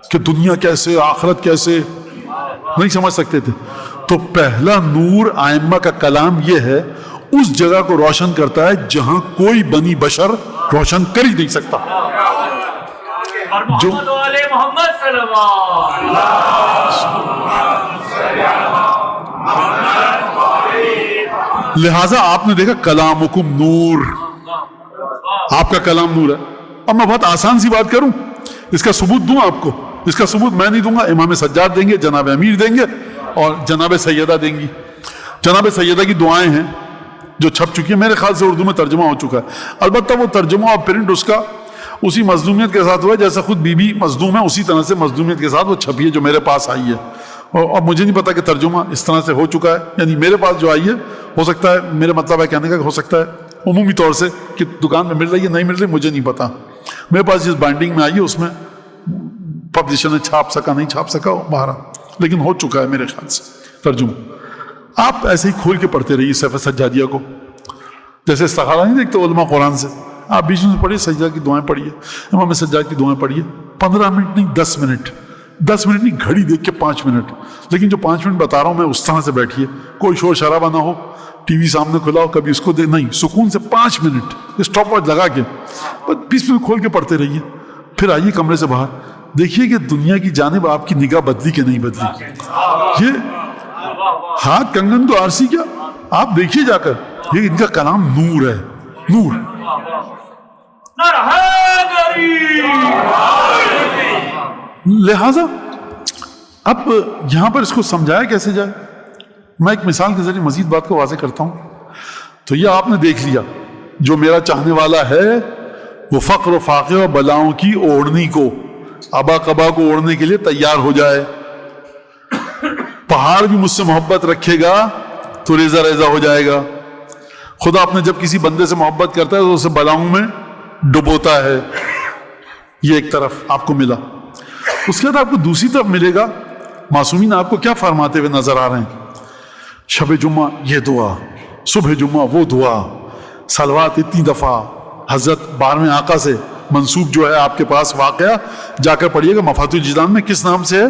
کہ دنیا کیسے آخرت کیسے؟ نہیں سمجھ سکتے تھے. تو پہلا نور ائمہ کا کلام یہ ہے, اس جگہ کو روشن کرتا ہے جہاں کوئی بنی بشر روشن کر ہی نہیں سکتا. جو محمد صلی لہٰذا آپ نے دیکھا کلامکم نور, آپ کا کلام نور ہے. اب میں بہت آسان سی بات کروں, اس کا ثبوت دوں آپ کو. اس کا ثبوت میں نہیں دوں گا, امام سجاد دیں گے, جناب امیر دیں گے, اور جناب سیدہ دیں گی. جناب سیدہ کی دعائیں ہیں جو چھپ چکی ہیں, میرے خیال سے اردو میں ترجمہ ہو چکا ہے. البتہ وہ ترجمہ اور پرنٹ اس کا اسی مظلومیت کے ساتھ ہوا ہے جیسا خود بی بی مظلوم ہے, اسی طرح سے مظلومیت کے ساتھ وہ چھپی ہے جو میرے پاس آئی ہے. اور مجھے نہیں پتا کہ ترجمہ اس طرح سے ہو چکا ہے, یعنی میرے پاس جو آئی ہے, ہو سکتا ہے, میرے مطلب ہے کہنے کا کہ ہو سکتا ہے عمومی طور سے کہ دکان میں مل رہی ہے نہیں مل رہی, مجھے نہیں پتا. میرے پاس جس بائنڈنگ میں آئی ہے اس میں پبلشر نے چھاپ سکا نہیں چھاپ سکا باہر, لیکن ہو چکا ہے میرے خیال سے ترجمہ. آپ ایسے ہی کھول کے پڑھتے رہیے سیف سجادیہ کو, جیسے استخارہ نہیں دیکھتے علماء قرآن سے, آپ بیچ میں پڑھیے, سجدہ کی دعائیں پڑھیے, امام سجاد کی دعائیں پڑھیے. 15 منٹ نہیں 10 منٹ, 10 منٹ نہیں گھڑی دیکھ کے 5 منٹ, لیکن جو 5 منٹ بتا رہا ہوں میں اس طرح سے بیٹھیے, کوئی شور شرابہ نہ ہو, ٹی وی سامنے کھلا ہو, کبھی اس کو دے نہیں, سکون سے 5 منٹ اسٹاپ واچ لگا کے بیچ میں کھول کے پڑھتے رہیے. پھر آئیے کمرے سے باہر, دیکھیے کہ دنیا کی جانب آپ کی نگاہ بدلی کہ نہیں بدلی. یہ ہاتھ کنگن تو آرسی کیا, آپ دیکھیے جا کر, یہ ان کا کلام نور ہے, نور. لہذا اب یہاں پر اس کو سمجھایا کیسے جائے؟ میں ایک مثال کے ذریعے مزید بات کو واضح کرتا ہوں. تو یہ آپ نے دیکھ لیا، جو میرا چاہنے والا ہے وہ فقر و فاقے و بلاؤں کی اوڑھنی کو، ابا قبا کو اوڑھنے کے لیے تیار ہو جائے. پہاڑ بھی مجھ سے محبت رکھے گا تو ریزہ ریزہ ہو جائے گا. خدا اپنے جب کسی بندے سے محبت کرتا ہے تو اسے بلاؤں میں ڈبوتا ہے. یہ ایک طرف آپ کو ملا. اس کے بعد آپ کو دوسری طرف ملے گا. معصومین آپ کو کیا فرماتے ہوئے نظر آ رہے ہیں؟ شب جمعہ یہ دعا، صبح جمعہ وہ دعا، صلوات اتنی دفعہ. حضرت 12ویں آقا سے منسوب جو ہے آپ کے پاس واقعہ جا کر پڑھیے گا. مفاتیح الجنان میں کس نام سے ہے؟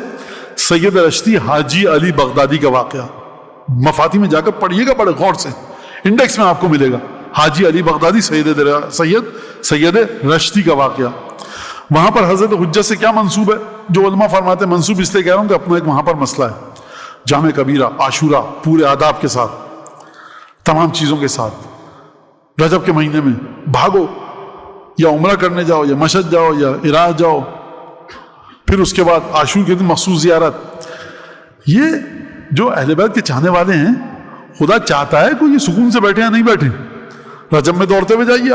سید رشتی حاجی علی بغدادی کا واقعہ. مفاتیح میں جا کر پڑھیے گا بڑے غور سے، انڈیکس میں آپ کو ملے گا حاجی علی بغدادی سید رشتی کا واقعہ. وہاں پر حضرت حجت سے کیا منسوب ہے؟ جو علماء فرماتے ہیں منسوب اس لیے کہہ رہا ہوں کہ اپنا ایک وہاں پر مسئلہ ہے. جامع کبیرہ، عاشورہ، پورے آداب کے ساتھ، تمام چیزوں کے ساتھ، رجب کے مہینے میں بھاگو، یا عمرہ کرنے جاؤ، یا مشہد جاؤ، یا عراق جاؤ. پھر اس کے بعد عاشور کے دن مخصوص زیارت. یہ جو اہل بیت کے چاہنے والے ہیں، خدا چاہتا ہے کوئی یہ سکون سے بیٹھے یا نہیں بیٹھے. رجب میں دوڑتے ہوئے جائیے،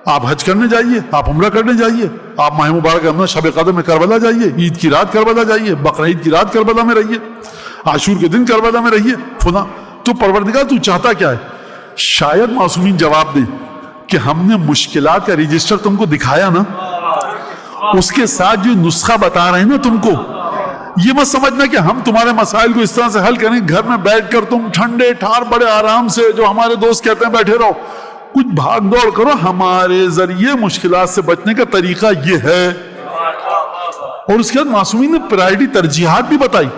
آپ حج کرنے جائیے، آپ عمرہ کرنے جائیے، آپ ماہ مبارک رمضان شب قدر میں کربلا جائیے، عید کی رات کربلا جائیے، بقرعید کی رات کربلا میں رہیے، عاشور کے دن کربلا میں رہیے. فلاں تو پروردگار تو چاہتا کیا ہے؟ شاید معصومین جواب دیں کہ ہم نے مشکلات کا رجسٹر تم کو دکھایا نا، اس کے ساتھ جو نسخہ بتا رہے ہیں نا تم کو، یہ مت سمجھنا کہ ہم تمہارے مسائل کو اس طرح سے حل کریں گھر میں بیٹھ کر تم ٹھنڈے ٹھار بڑے آرام سے، جو ہمارے دوست کہتے ہیں بیٹھے رہو. کچھ بھاگ دوڑ کرو. ہمارے ذریعے مشکلات سے بچنے کا طریقہ یہ ہے. اور اس کے بعد معصومین نے پرائرٹی ترجیحات بھی بتائی.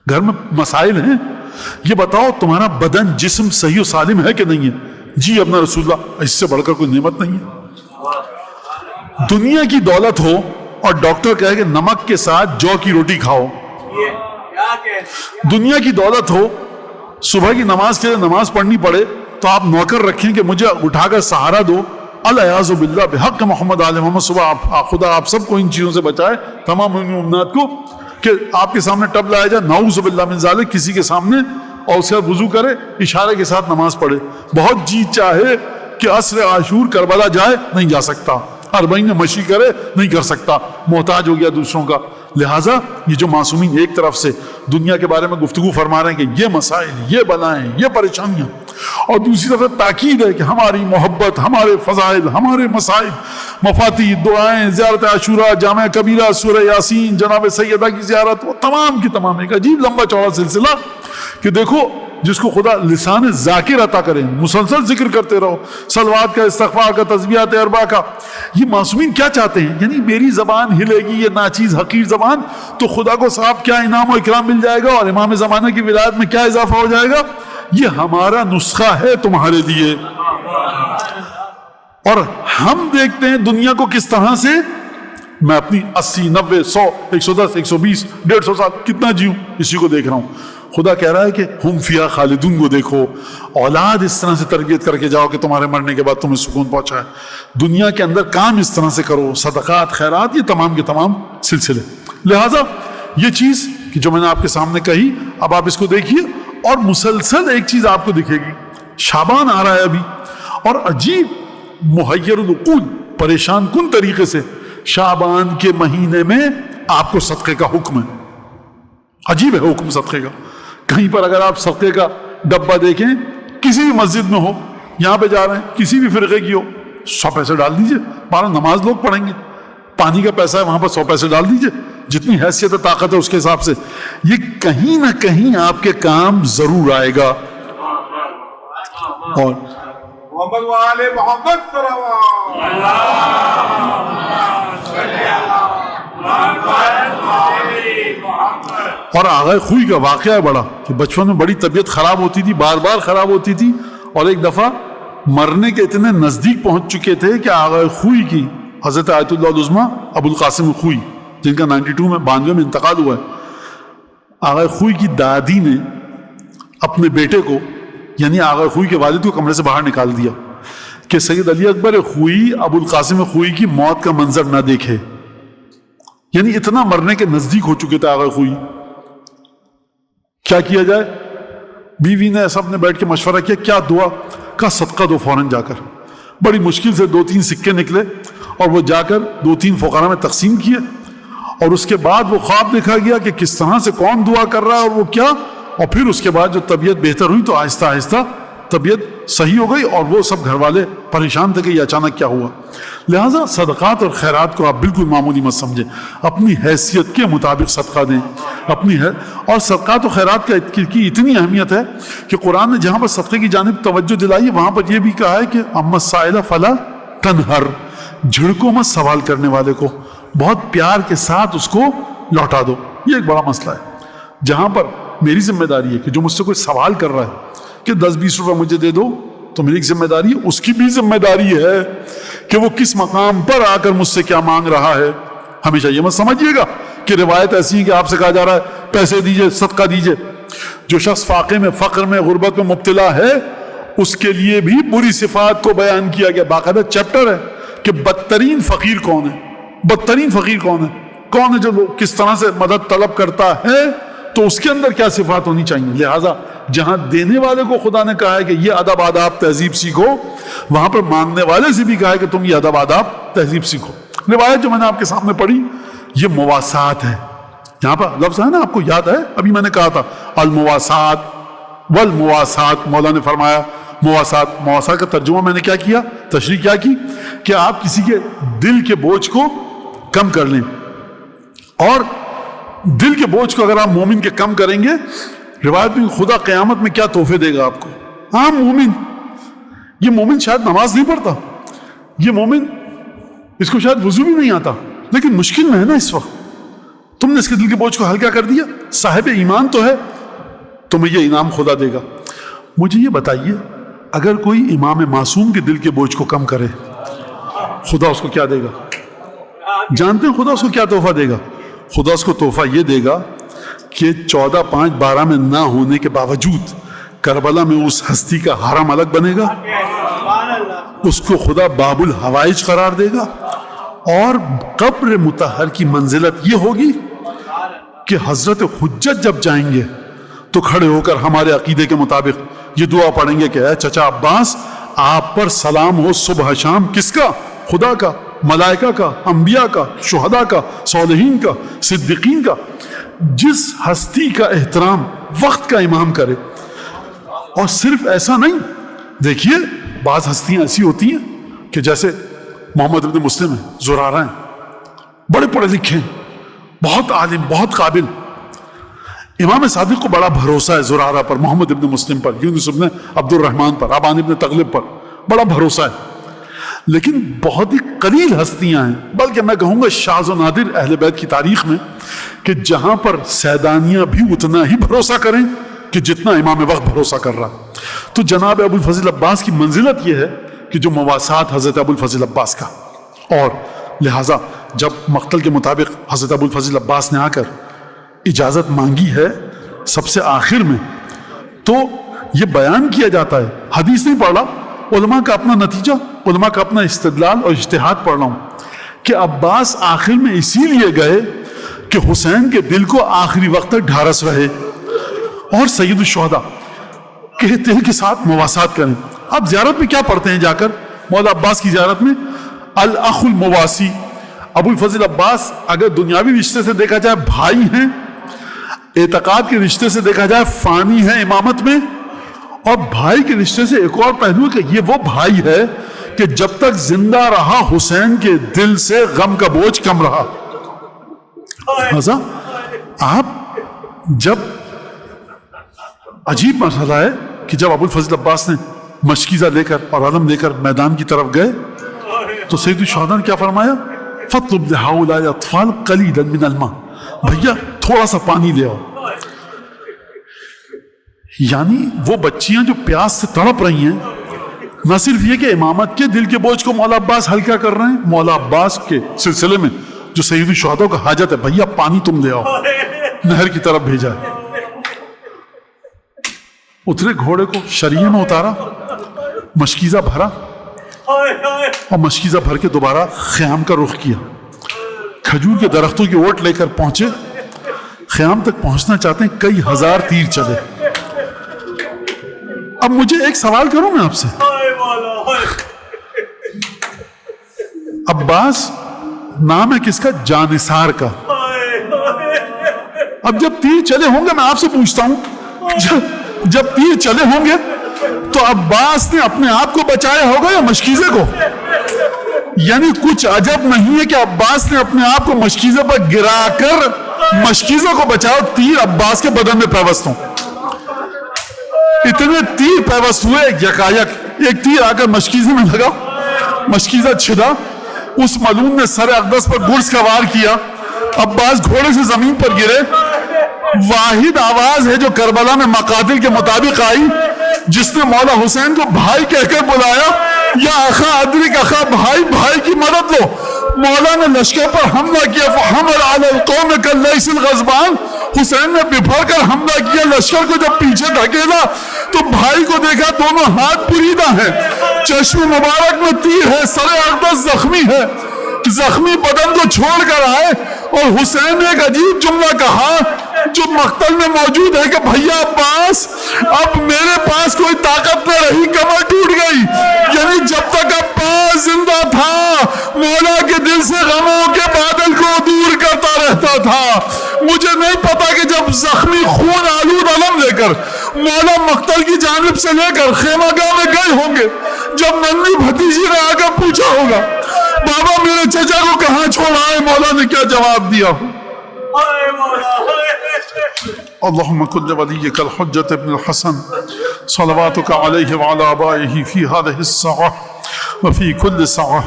گھر میں مسائل ہیں، یہ بتاؤ تمہارا بدن جسم صحیح و سالم ہے کہ نہیں ہے؟ جی اپنا رسول اللہ، اس سے بڑھ کر کوئی نعمت نہیں ہے. دنیا کی دولت ہو اور ڈاکٹر کہے کہ نمک کے ساتھ جو کی روٹی کھاؤ. دنیا کی دولت ہو، صبح کی نماز کے لیے نماز پڑھنی پڑے تو آپ نوکر رکھیں کہ مجھے اٹھا کر سہارا دو. الیاذ باللہ بحق محمد آل محمد. صبح خدا آپ سب کو ان چیزوں سے بچائے، تمام مومنات کو، کہ آپ کے سامنے ٹب لایا جائے، نعوذ باللہ من ذالک، کسی کے سامنے، اور اسے وضو کرے، اشارے کے ساتھ نماز پڑھے. بہت جی چاہے کہ عصر عاشور کربلا جائے، نہیں جا سکتا. اربعین میں مشی کرے، نہیں کر سکتا، محتاج ہو گیا دوسروں کا. لہٰذا یہ جو معصومین ایک طرف سے دنیا کے بارے میں گفتگو فرما رہے ہیں کہ یہ مسائل، یہ بلائیں، یہ پریشانیاں، اور دوسری طرف تاکید ہے کہ ہماری محبت، ہمارے فضائل، ہمارے مسائل، مفاتیح، دعائیں، زیارت عاشورہ، جامع کبیرہ، سورہ یاسین، جناب سیدہ کی زیارت، وہ تمام کی تمام ایک عجیب لمبا چوڑا سلسلہ کہ دیکھو جس کو خدا لسان ذاکر عطا کریں، مسلسل ذکر کرتے رہو، صلوات کا، استغفار کا، تسبیحات اربع کا. یہ معصومین کیا چاہتے ہیں؟ یعنی میری زبان ہلے گی، یہ ناچیز حقیر زبان، تو خدا کو صاحب کیا انعام و اکرام مل جائے گا، اور امام زمانہ کی ولایت میں کیا اضافہ ہو جائے گا. یہ ہمارا نسخہ ہے تمہارے لیے. اور ہم دیکھتے ہیں دنیا کو کس طرح سے. میں اپنی 80 90 100 110 120 150 سال کتنا جیوں، اسی کو دیکھ رہا ہوں. خدا کہہ رہا ہے کہ ہم فیہا خالدون کو دیکھو. اولاد اس طرح سے تربیت کر کے جاؤ کہ تمہارے مرنے کے بعد تمہیں سکون پہنچائے. دنیا کے اندر کام اس طرح سے کرو، صدقات، خیرات، یہ تمام کے تمام سلسلے. لہٰذا یہ چیز کہ جو میں نے آپ کے سامنے کہی، اب آپ اس کو دیکھیے. اور مسلسل ایک چیز آپ کو دکھے گی، شعبان آ رہا ہے ابھی، اور عجیب محیر العقول، پریشان کن طریقے سے شعبان کے مہینے میں آپ کو صدقے کا حکم ہے. عجیب ہے حکم صدقے کا. کہیں پر اگر آپ صدقے کا ڈبہ دیکھیں، کسی بھی مسجد میں ہو، یہاں پہ جا رہے ہیں، کسی بھی فرقے کی ہو، 100 پیسے ڈال دیجئے. 12 نماز لوگ پڑھیں گے، پانی کا پیسہ ہے، وہاں پر 100 پیسے ڈال دیجئے، جتنی حیثیت طاقت ہے اس کے حساب سے. یہ کہیں نہ کہیں آپ کے کام ضرور آئے گا. اور محمد وآل محمد اور آغا خوئی کا واقعہ ہے بڑا، کہ بچپن میں بڑی طبیعت خراب ہوتی تھی، بار بار خراب ہوتی تھی، اور ایک دفعہ مرنے کے اتنے نزدیک پہنچ چکے تھے کہ آغا خوئی کی، حضرت آیت اللہ العظمیٰ ابو القاسم خوئی، جن کا 92 میں 92 میں انتقال ہوا ہے، آغا خوئی کی دادی نے اپنے بیٹے کو، یعنی آغا خوئی کے والد کو، کمرے سے باہر نکال دیا کہ سید علی اکبر خوئی ابو القاسم خوئی کی موت کا منظر نہ دیکھے. یعنی اتنا مرنے کے نزدیک ہو چکے تھے آغا خوئی. کیا کیا جائے؟ بیوی نے سب نے بیٹھ کے مشورہ کیا, کیا دعا کا صدقہ دو فوراً جا کر. بڑی مشکل سے 2-3 سکے نکلے اور وہ جا کر 2-3 فقراء میں تقسیم کیے, اور اس کے بعد وہ خواب دیکھا گیا کہ کس طرح سے کون دعا کر رہا ہے اور وہ کیا, اور پھر اس کے بعد جو طبیعت بہتر ہوئی تو آہستہ آہستہ طبیعت صحیح ہو گئی, اور وہ سب گھر والے پریشان تھے کہ یہ اچانک کیا ہوا. لہٰذا صدقات اور خیرات کو آپ بالکل معمولی مت سمجھیں, اپنی حیثیت کے مطابق صدقہ دیں اور صدقات و خیرات کی اتنی اہمیت ہے کہ قرآن نے جہاں پر صدقے کی جانب توجہ دلائی ہے وہاں پر یہ بھی کہا ہے کہ اما السائل فلا تنہر, جھڑکو مت سوال کرنے والے کو, بہت پیار کے ساتھ اس کو لوٹا دو. یہ ایک بڑا مسئلہ ہے جہاں پر میری ذمہ داری ہے کہ جو مجھ سے کوئی سوال کر رہا ہے کہ 10-20 روپے مجھے دے دو, تو میری ذمہ داری ہے, اس کی بھی ذمہ داری ہے کہ وہ کس مقام پر آ کر مجھ سے کیا مانگ رہا ہے. ہمیشہ یہ مت سمجھیے گا کہ روایت ایسی ہے کہ آپ سے کہا جا رہا ہے پیسے دیجئے, صدقہ دیجئے. جو شخص فاقے میں, فقر میں, غربت میں مبتلا ہے اس کے لیے بھی بری صفات کو بیان کیا گیا. باقاعدہ چیپٹر ہے کہ بدترین فقیر کون ہے, بدترین فقیر کون ہے جو کس طرح سے مدد طلب کرتا ہے, تو اس کے اندر کیا صفات ہونی چاہیے. لہٰذا جہاں دینے والے کو خدا نے کہا ہے کہ یہ ادب آداب تہذیب سیکھو, وہاں پر مانگنے والے سے بھی کہا ہے کہ تم یہ ادب آداب تہذیب سیکھو. روایت جو میں نے آپ کے سامنے پڑھی یہ مواسات ہے. یہاں پر لفظ ہے نا, آپ کو یاد ہے ابھی میں نے کہا تھا المواسات والمواسات, مولا نے فرمایا مواسات. مواسات کا ترجمہ میں نے کیا کیا, تشریح کیا کی کہ آپ کسی کے دل کے بوجھ کو کم کر لیں, اور دل کے بوجھ کو اگر آپ مومن کے کم کریں گے, روایت میں خدا قیامت میں کیا تحفے دے گا آپ کو. ہاں مومن, یہ مومن شاید نماز نہیں پڑھتا, یہ مومن اس کو شاید وضو بھی نہیں آتا, لیکن مشکل میں ہے نا اس وقت, تم نے اس کے دل کے بوجھ کو ہلکا کر دیا, صاحب ایمان تو ہے, تمہیں یہ انعام خدا دے گا. مجھے یہ بتائیے اگر کوئی امام معصوم کے دل کے بوجھ کو کم کرے, خدا اس کو کیا دے گا؟ جانتے ہیں خدا اس کو کیا تحفہ دے گا؟ خدا اس کو تحفہ یہ دے گا کہ 14/5/12 میں نہ ہونے کے باوجود کربلا میں اس ہستی کا حرم الگ بنے گا, اس کو خدا باب الحوائج قرار دے گا, اور قبر مطہر کی منزلت یہ ہوگی کہ حضرت حجت جب جائیں گے تو کھڑے ہو کر ہمارے عقیدے کے مطابق یہ دعا پڑھیں گے کہ اے چچا عباس, آپ پر سلام ہو صبح شام. کس کا؟ خدا کا, ملائکہ کا, انبیاء کا, شہداء کا, صالحین کا, صدیقین کا. جس ہستی کا احترام وقت کا امام کرے. اور صرف ایسا نہیں, دیکھیے بعض ہستیاں ایسی ہوتی ہیں کہ جیسے محمد ابن مسلم ہیں, زرارہ ہیں, بڑے پڑھے لکھے ہیں, بہت عالم, بہت قابل. امام صادق کو بڑا بھروسہ ہے زرارہ پر, محمد ابن مسلم پر, یونس ابن عبد الرحمن پر, ابان ابن تغلب پر بڑا بھروسہ ہے. لیکن بہت ہی قلیل ہستیاں ہیں, بلکہ میں کہوں گا شاذ و نادر اہل بیت کی تاریخ میں, کہ جہاں پر سیدانیاں بھی اتنا ہی بھروسہ کریں کہ جتنا امام وقت بھروسہ کر رہا. تو جناب ابو الفضل عباس کی منزلت یہ ہے کہ جو مواسات حضرت ابو الفضل عباس کا, اور لہٰذا جب مقتل کے مطابق حضرت ابو الفضل عباس نے آ کر اجازت مانگی ہے سب سے آخر میں, تو یہ بیان کیا جاتا ہے, حدیث نہیں پڑھ رہا, علماء کا اپنا نتیجہ, علماء کا اپنا استدلال اور اجتہاد پڑھ رہا ہوں, کہ عباس آخر میں اسی لیے گئے کہ حسین کے دل کو آخری وقت تک ڈھارس رہے, اور سید الشہداء کے دل کے ساتھ مواسات کریں. آپ زیارت میں کیا پڑھتے ہیں جا کر مولا عباس کی زیارت میں؟ الاخ المواسی. ابو الفضل عباس اگر دنیاوی رشتے سے دیکھا جائے بھائی ہیں, اعتقاد کے رشتے سے دیکھا جائے فانی ہے امامت میں, اور بھائی کے رشتے سے ایک اور پہلو ہے کہ یہ وہ بھائی ہے کہ جب تک زندہ رہا حسین کے دل سے غم کا بوجھ کم رہا. لہذا آپ جب عجیب مسئلہ ہے کہ جب ابو الفضل عباس نے مشکیزہ لے کر اور علم لے کر میدان کی طرف گئے تو سید الشہداء نے کیا فرمایا؟ فَاطْلُبْ لِهَؤُلَاءِ الْأَطْفَالِ قَلِيلًا مِنَ الْمَاءِ, بھیا تھوڑا سا پانی لے آؤ. یعنی وہ بچیاں جو پیاس سے تڑپ رہی ہیں, نہ صرف یہ کہ امامت کے دل کے بوجھ کو مولا عباس ہلکا کر رہے ہیں, مولا عباس کے سلسلے میں جو سید الشہداء کا حاجت ہے, بھیا پانی تم لے آؤ, نہر کی طرف بھیجا. اترے گھوڑے کو شریعہ میں اتارا, مشکیزہ بھرا, اور مشکیزہ بھر کے دوبارہ خیام کا رخ کیا. کھجور کے درختوں کی اوٹ لے کر پہنچے. خیام تک پہنچنا چاہتے ہیں, کئی ہزار تیر چلے. اب مجھے ایک سوال کروں میں آپ سے, عباس نام ہے کس کا؟ جانثار کا. اب جب تیر چلے ہوں گے, میں آپ سے پوچھتا ہوں, جب تیر چلے ہوں گے تو عباس نے اپنے آپ کو بچایا ہوگا یا مشکیزے کو؟ یعنی کچھ عجب نہیں ہے کہ عباس نے اپنے آپ کو مشکیزے پر گرا کر مشکیزے کو بچاؤ, تیر عباس کے بدن میں پیوست ہوں. اتنے تیر پیوست ہوئے یکایک, ایک تیر آ کر مشکیزے میں لگا, مشکیزہ چھدا, اس ملعون نے سر اقدس پر گرز کا وار کیا, عباس گھوڑے سے زمین پر گرے. واحد آواز ہے جو کربلا میں مقاتل کے مطابق آئی, جس نے مولا حسین کو بھائی کہہ کر بلایا, یا اخا ادرک اخا, بھائی بھائی کی مدد لو. مولا نے لشکر پر حملہ کیا, فحمل علی القوم کاللیث الغضبان, حسین نے بپھر کر حملہ کیا. لشکر کو جب پیچھے دھکیلا تو بھائی کو دیکھا دونوں ہاتھ بریدہ ہیں, چشم مبارک میں تیر ہے, سر اقدس زخمی ہے. زخمی بدن کو چھوڑ کر آئے اور حسین نے ایک عجیب جملہ کہا جو مقتل میں موجود ہے کہ بھیا عباس, اب میرے پاس کوئی طاقت نہ رہی, کمر ٹوٹ گئی. یعنی جب تک عباس زندہ تھا مولا کے دل سے غموں کے بادل کو دور کرتا رہتا تھا. مجھے نہیں پتا کہ جب زخمی خون آلود علم لے کر مولا مقتل کی جانب سے لے کر خیمہ گاہ میں گئے ہوں گے, جب ننھی بھتیجی نے آ کر پوچھا ہوگا بابا میرے چچا کو کہاں چھوڑا ہے, مولا نے کیا جواب دیا؟ اللهم كن لوليك الحجة ابن الحسن صلواتك عليه وعلى آبائه في هذه الساعة وفي كل ساعة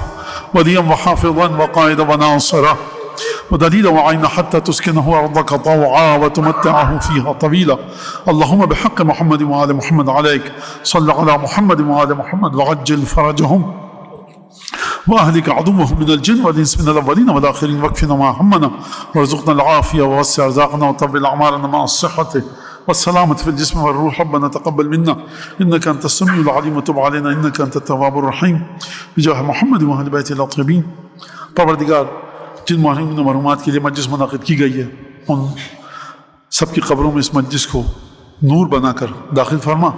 وليا وحافظا وقائدا وناصرا ودليلا وعينا حتى تسكنه أرضك طوعا وتمتعه فيها طويلا. اللهم بحق محمد وآل محمد عليك صل على محمد وآل محمد وعجل فرجهم وأهلك عدوهم من الجن والإنس من الأولين والآخرين, واكفنا ما همنا وارزقنا العافية ووسع رزاقنا وطول أعمالنا مع الصحة والسلامة في الجسم والروح. ربنا تقبل منا إنك أنت السميع العليم وتب علينا إنك أنت التواب الرحيم بجاه محمد وأهل بيته الطيبين. پروردگار, جن محرومین و محرومات کے لیے مجلس منعقد کی گئی ہے, ان سب کی قبروں میں اس مجلس کو نور بنا کر داخل فرما.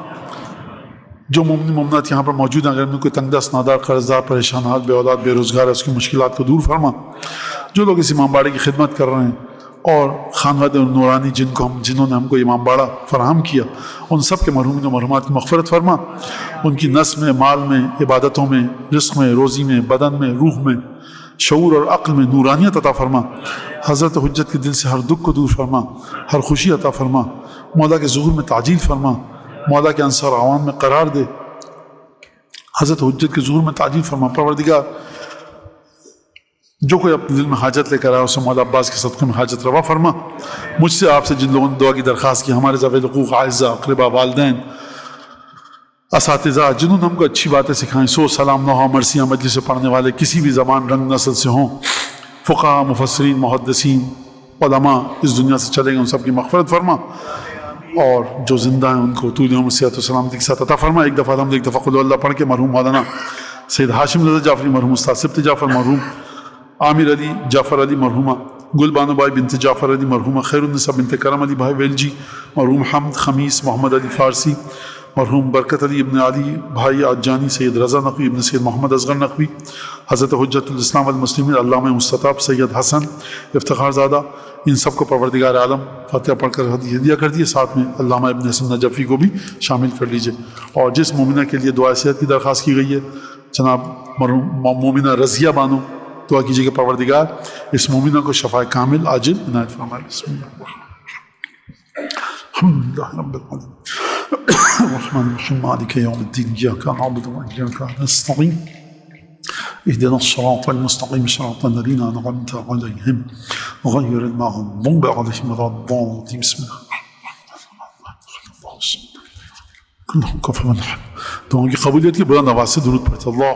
جو مومن مومنات یہاں پر موجود ہیں, اگر ان کو تنگ دست, نادار, قرضدار, پریشان حال, بے اولاد, بے روزگار ہے, اس کی مشکلات کو دور فرما. جو لوگ اس امام باڑے کی خدمت کر رہے ہیں اور خانواد نورانی جنہوں نے ہم کو امام باڑہ فراہم کیا, ان سب کے مرحومین و مرحومات کی مغفرت فرما. ان کی نس میں, مال میں, عبادتوں میں, رزق میں, روزی میں, بدن میں, روح میں, شعور اور عقل میں نورانیت عطا فرما. حضرت حجت کے دل سے ہر دکھ کو دور فرما, ہر خوشی عطا فرما. مولا کے ظہور میں تعجیل فرما, مولا کے انصار عوام میں قرار دے. حضرت حجت کے ظہور میں تعجیل فرما. پروردگار, جو کوئی اپنے دل میں حاجت لے کر آیا اسے مولا عباس کے صدقے میں حاجت روا فرما. مجھ سے, آپ سے, جن لوگوں نے دعا کی درخواست کی, ہمارے ذوی الحقوق, اعزاء, اقربا, والدین, اساتذہ, جنہوں نے ہم کو اچھی باتیں سکھائیں, سو سلام نوحہ مرثیہ مجلس سے پڑھنے والے, کسی بھی زبان, رنگ, نسل سے ہوں, فقہاء, مفسرین, محدثین, علماء اس دنیا سے چلے گئے, ان سب کی مغفرت فرما. اور جو زندہ ہیں ان کو طول عمر, صحت و سلامتی کے ساتھ عطا فرما. ایک دفعہ الحمد, ایک دفعہ قل اللہ پڑھ کے مرحوم مولانا سید ہاشم رضا جعفری مرحوم, استاد سبت جعفر مرحوم, عامر علی جعفر علی مرحومہ, گل بانو بھائی بنت جعفر علی مرحومہ, خیر النساء بنت کرم علی بھائی ویلجی مرحوم, حمد خمیس محمد علی فارسی مرحوم, برکت علی ابن علی بھائی عجانی, سید رضا نقوی ابن سید محمد اصغر نقوی, حضرت حجت الاسلام والمسلمین علامہ مستطاب سید حسن افتخار زادہ, ان سب کو پروردگار عالم فاتحہ پڑھ کر ہدیہ کر دیے. ساتھ میں علامہ ابن حسن نجفی کو بھی شامل کر لیجئے. اور جس مومنہ کے لیے دعا صحت کی درخواست کی گئی ہے, جناب مومنہ رضیہ بانو, دعا کیجیے کہ پروردگار اس مومنہ کو شفاء کامل عاجل عنایت فرمائے. بسم اللہ الحمد للہ رب العالمین الرحمن الرحیم مالک یوم الدین ایاک نعبد و ایاک نستعین اهدنا الصراط المستقيم صراط الذين أنعمت عليهم غير المغضوب عليهم ولا الضالين. بسم الله الرحمن الرحيم. كلهم كفوا. دعاؤں کی قبولیت کی بلند آواز سے درود پڑھتے. اللہ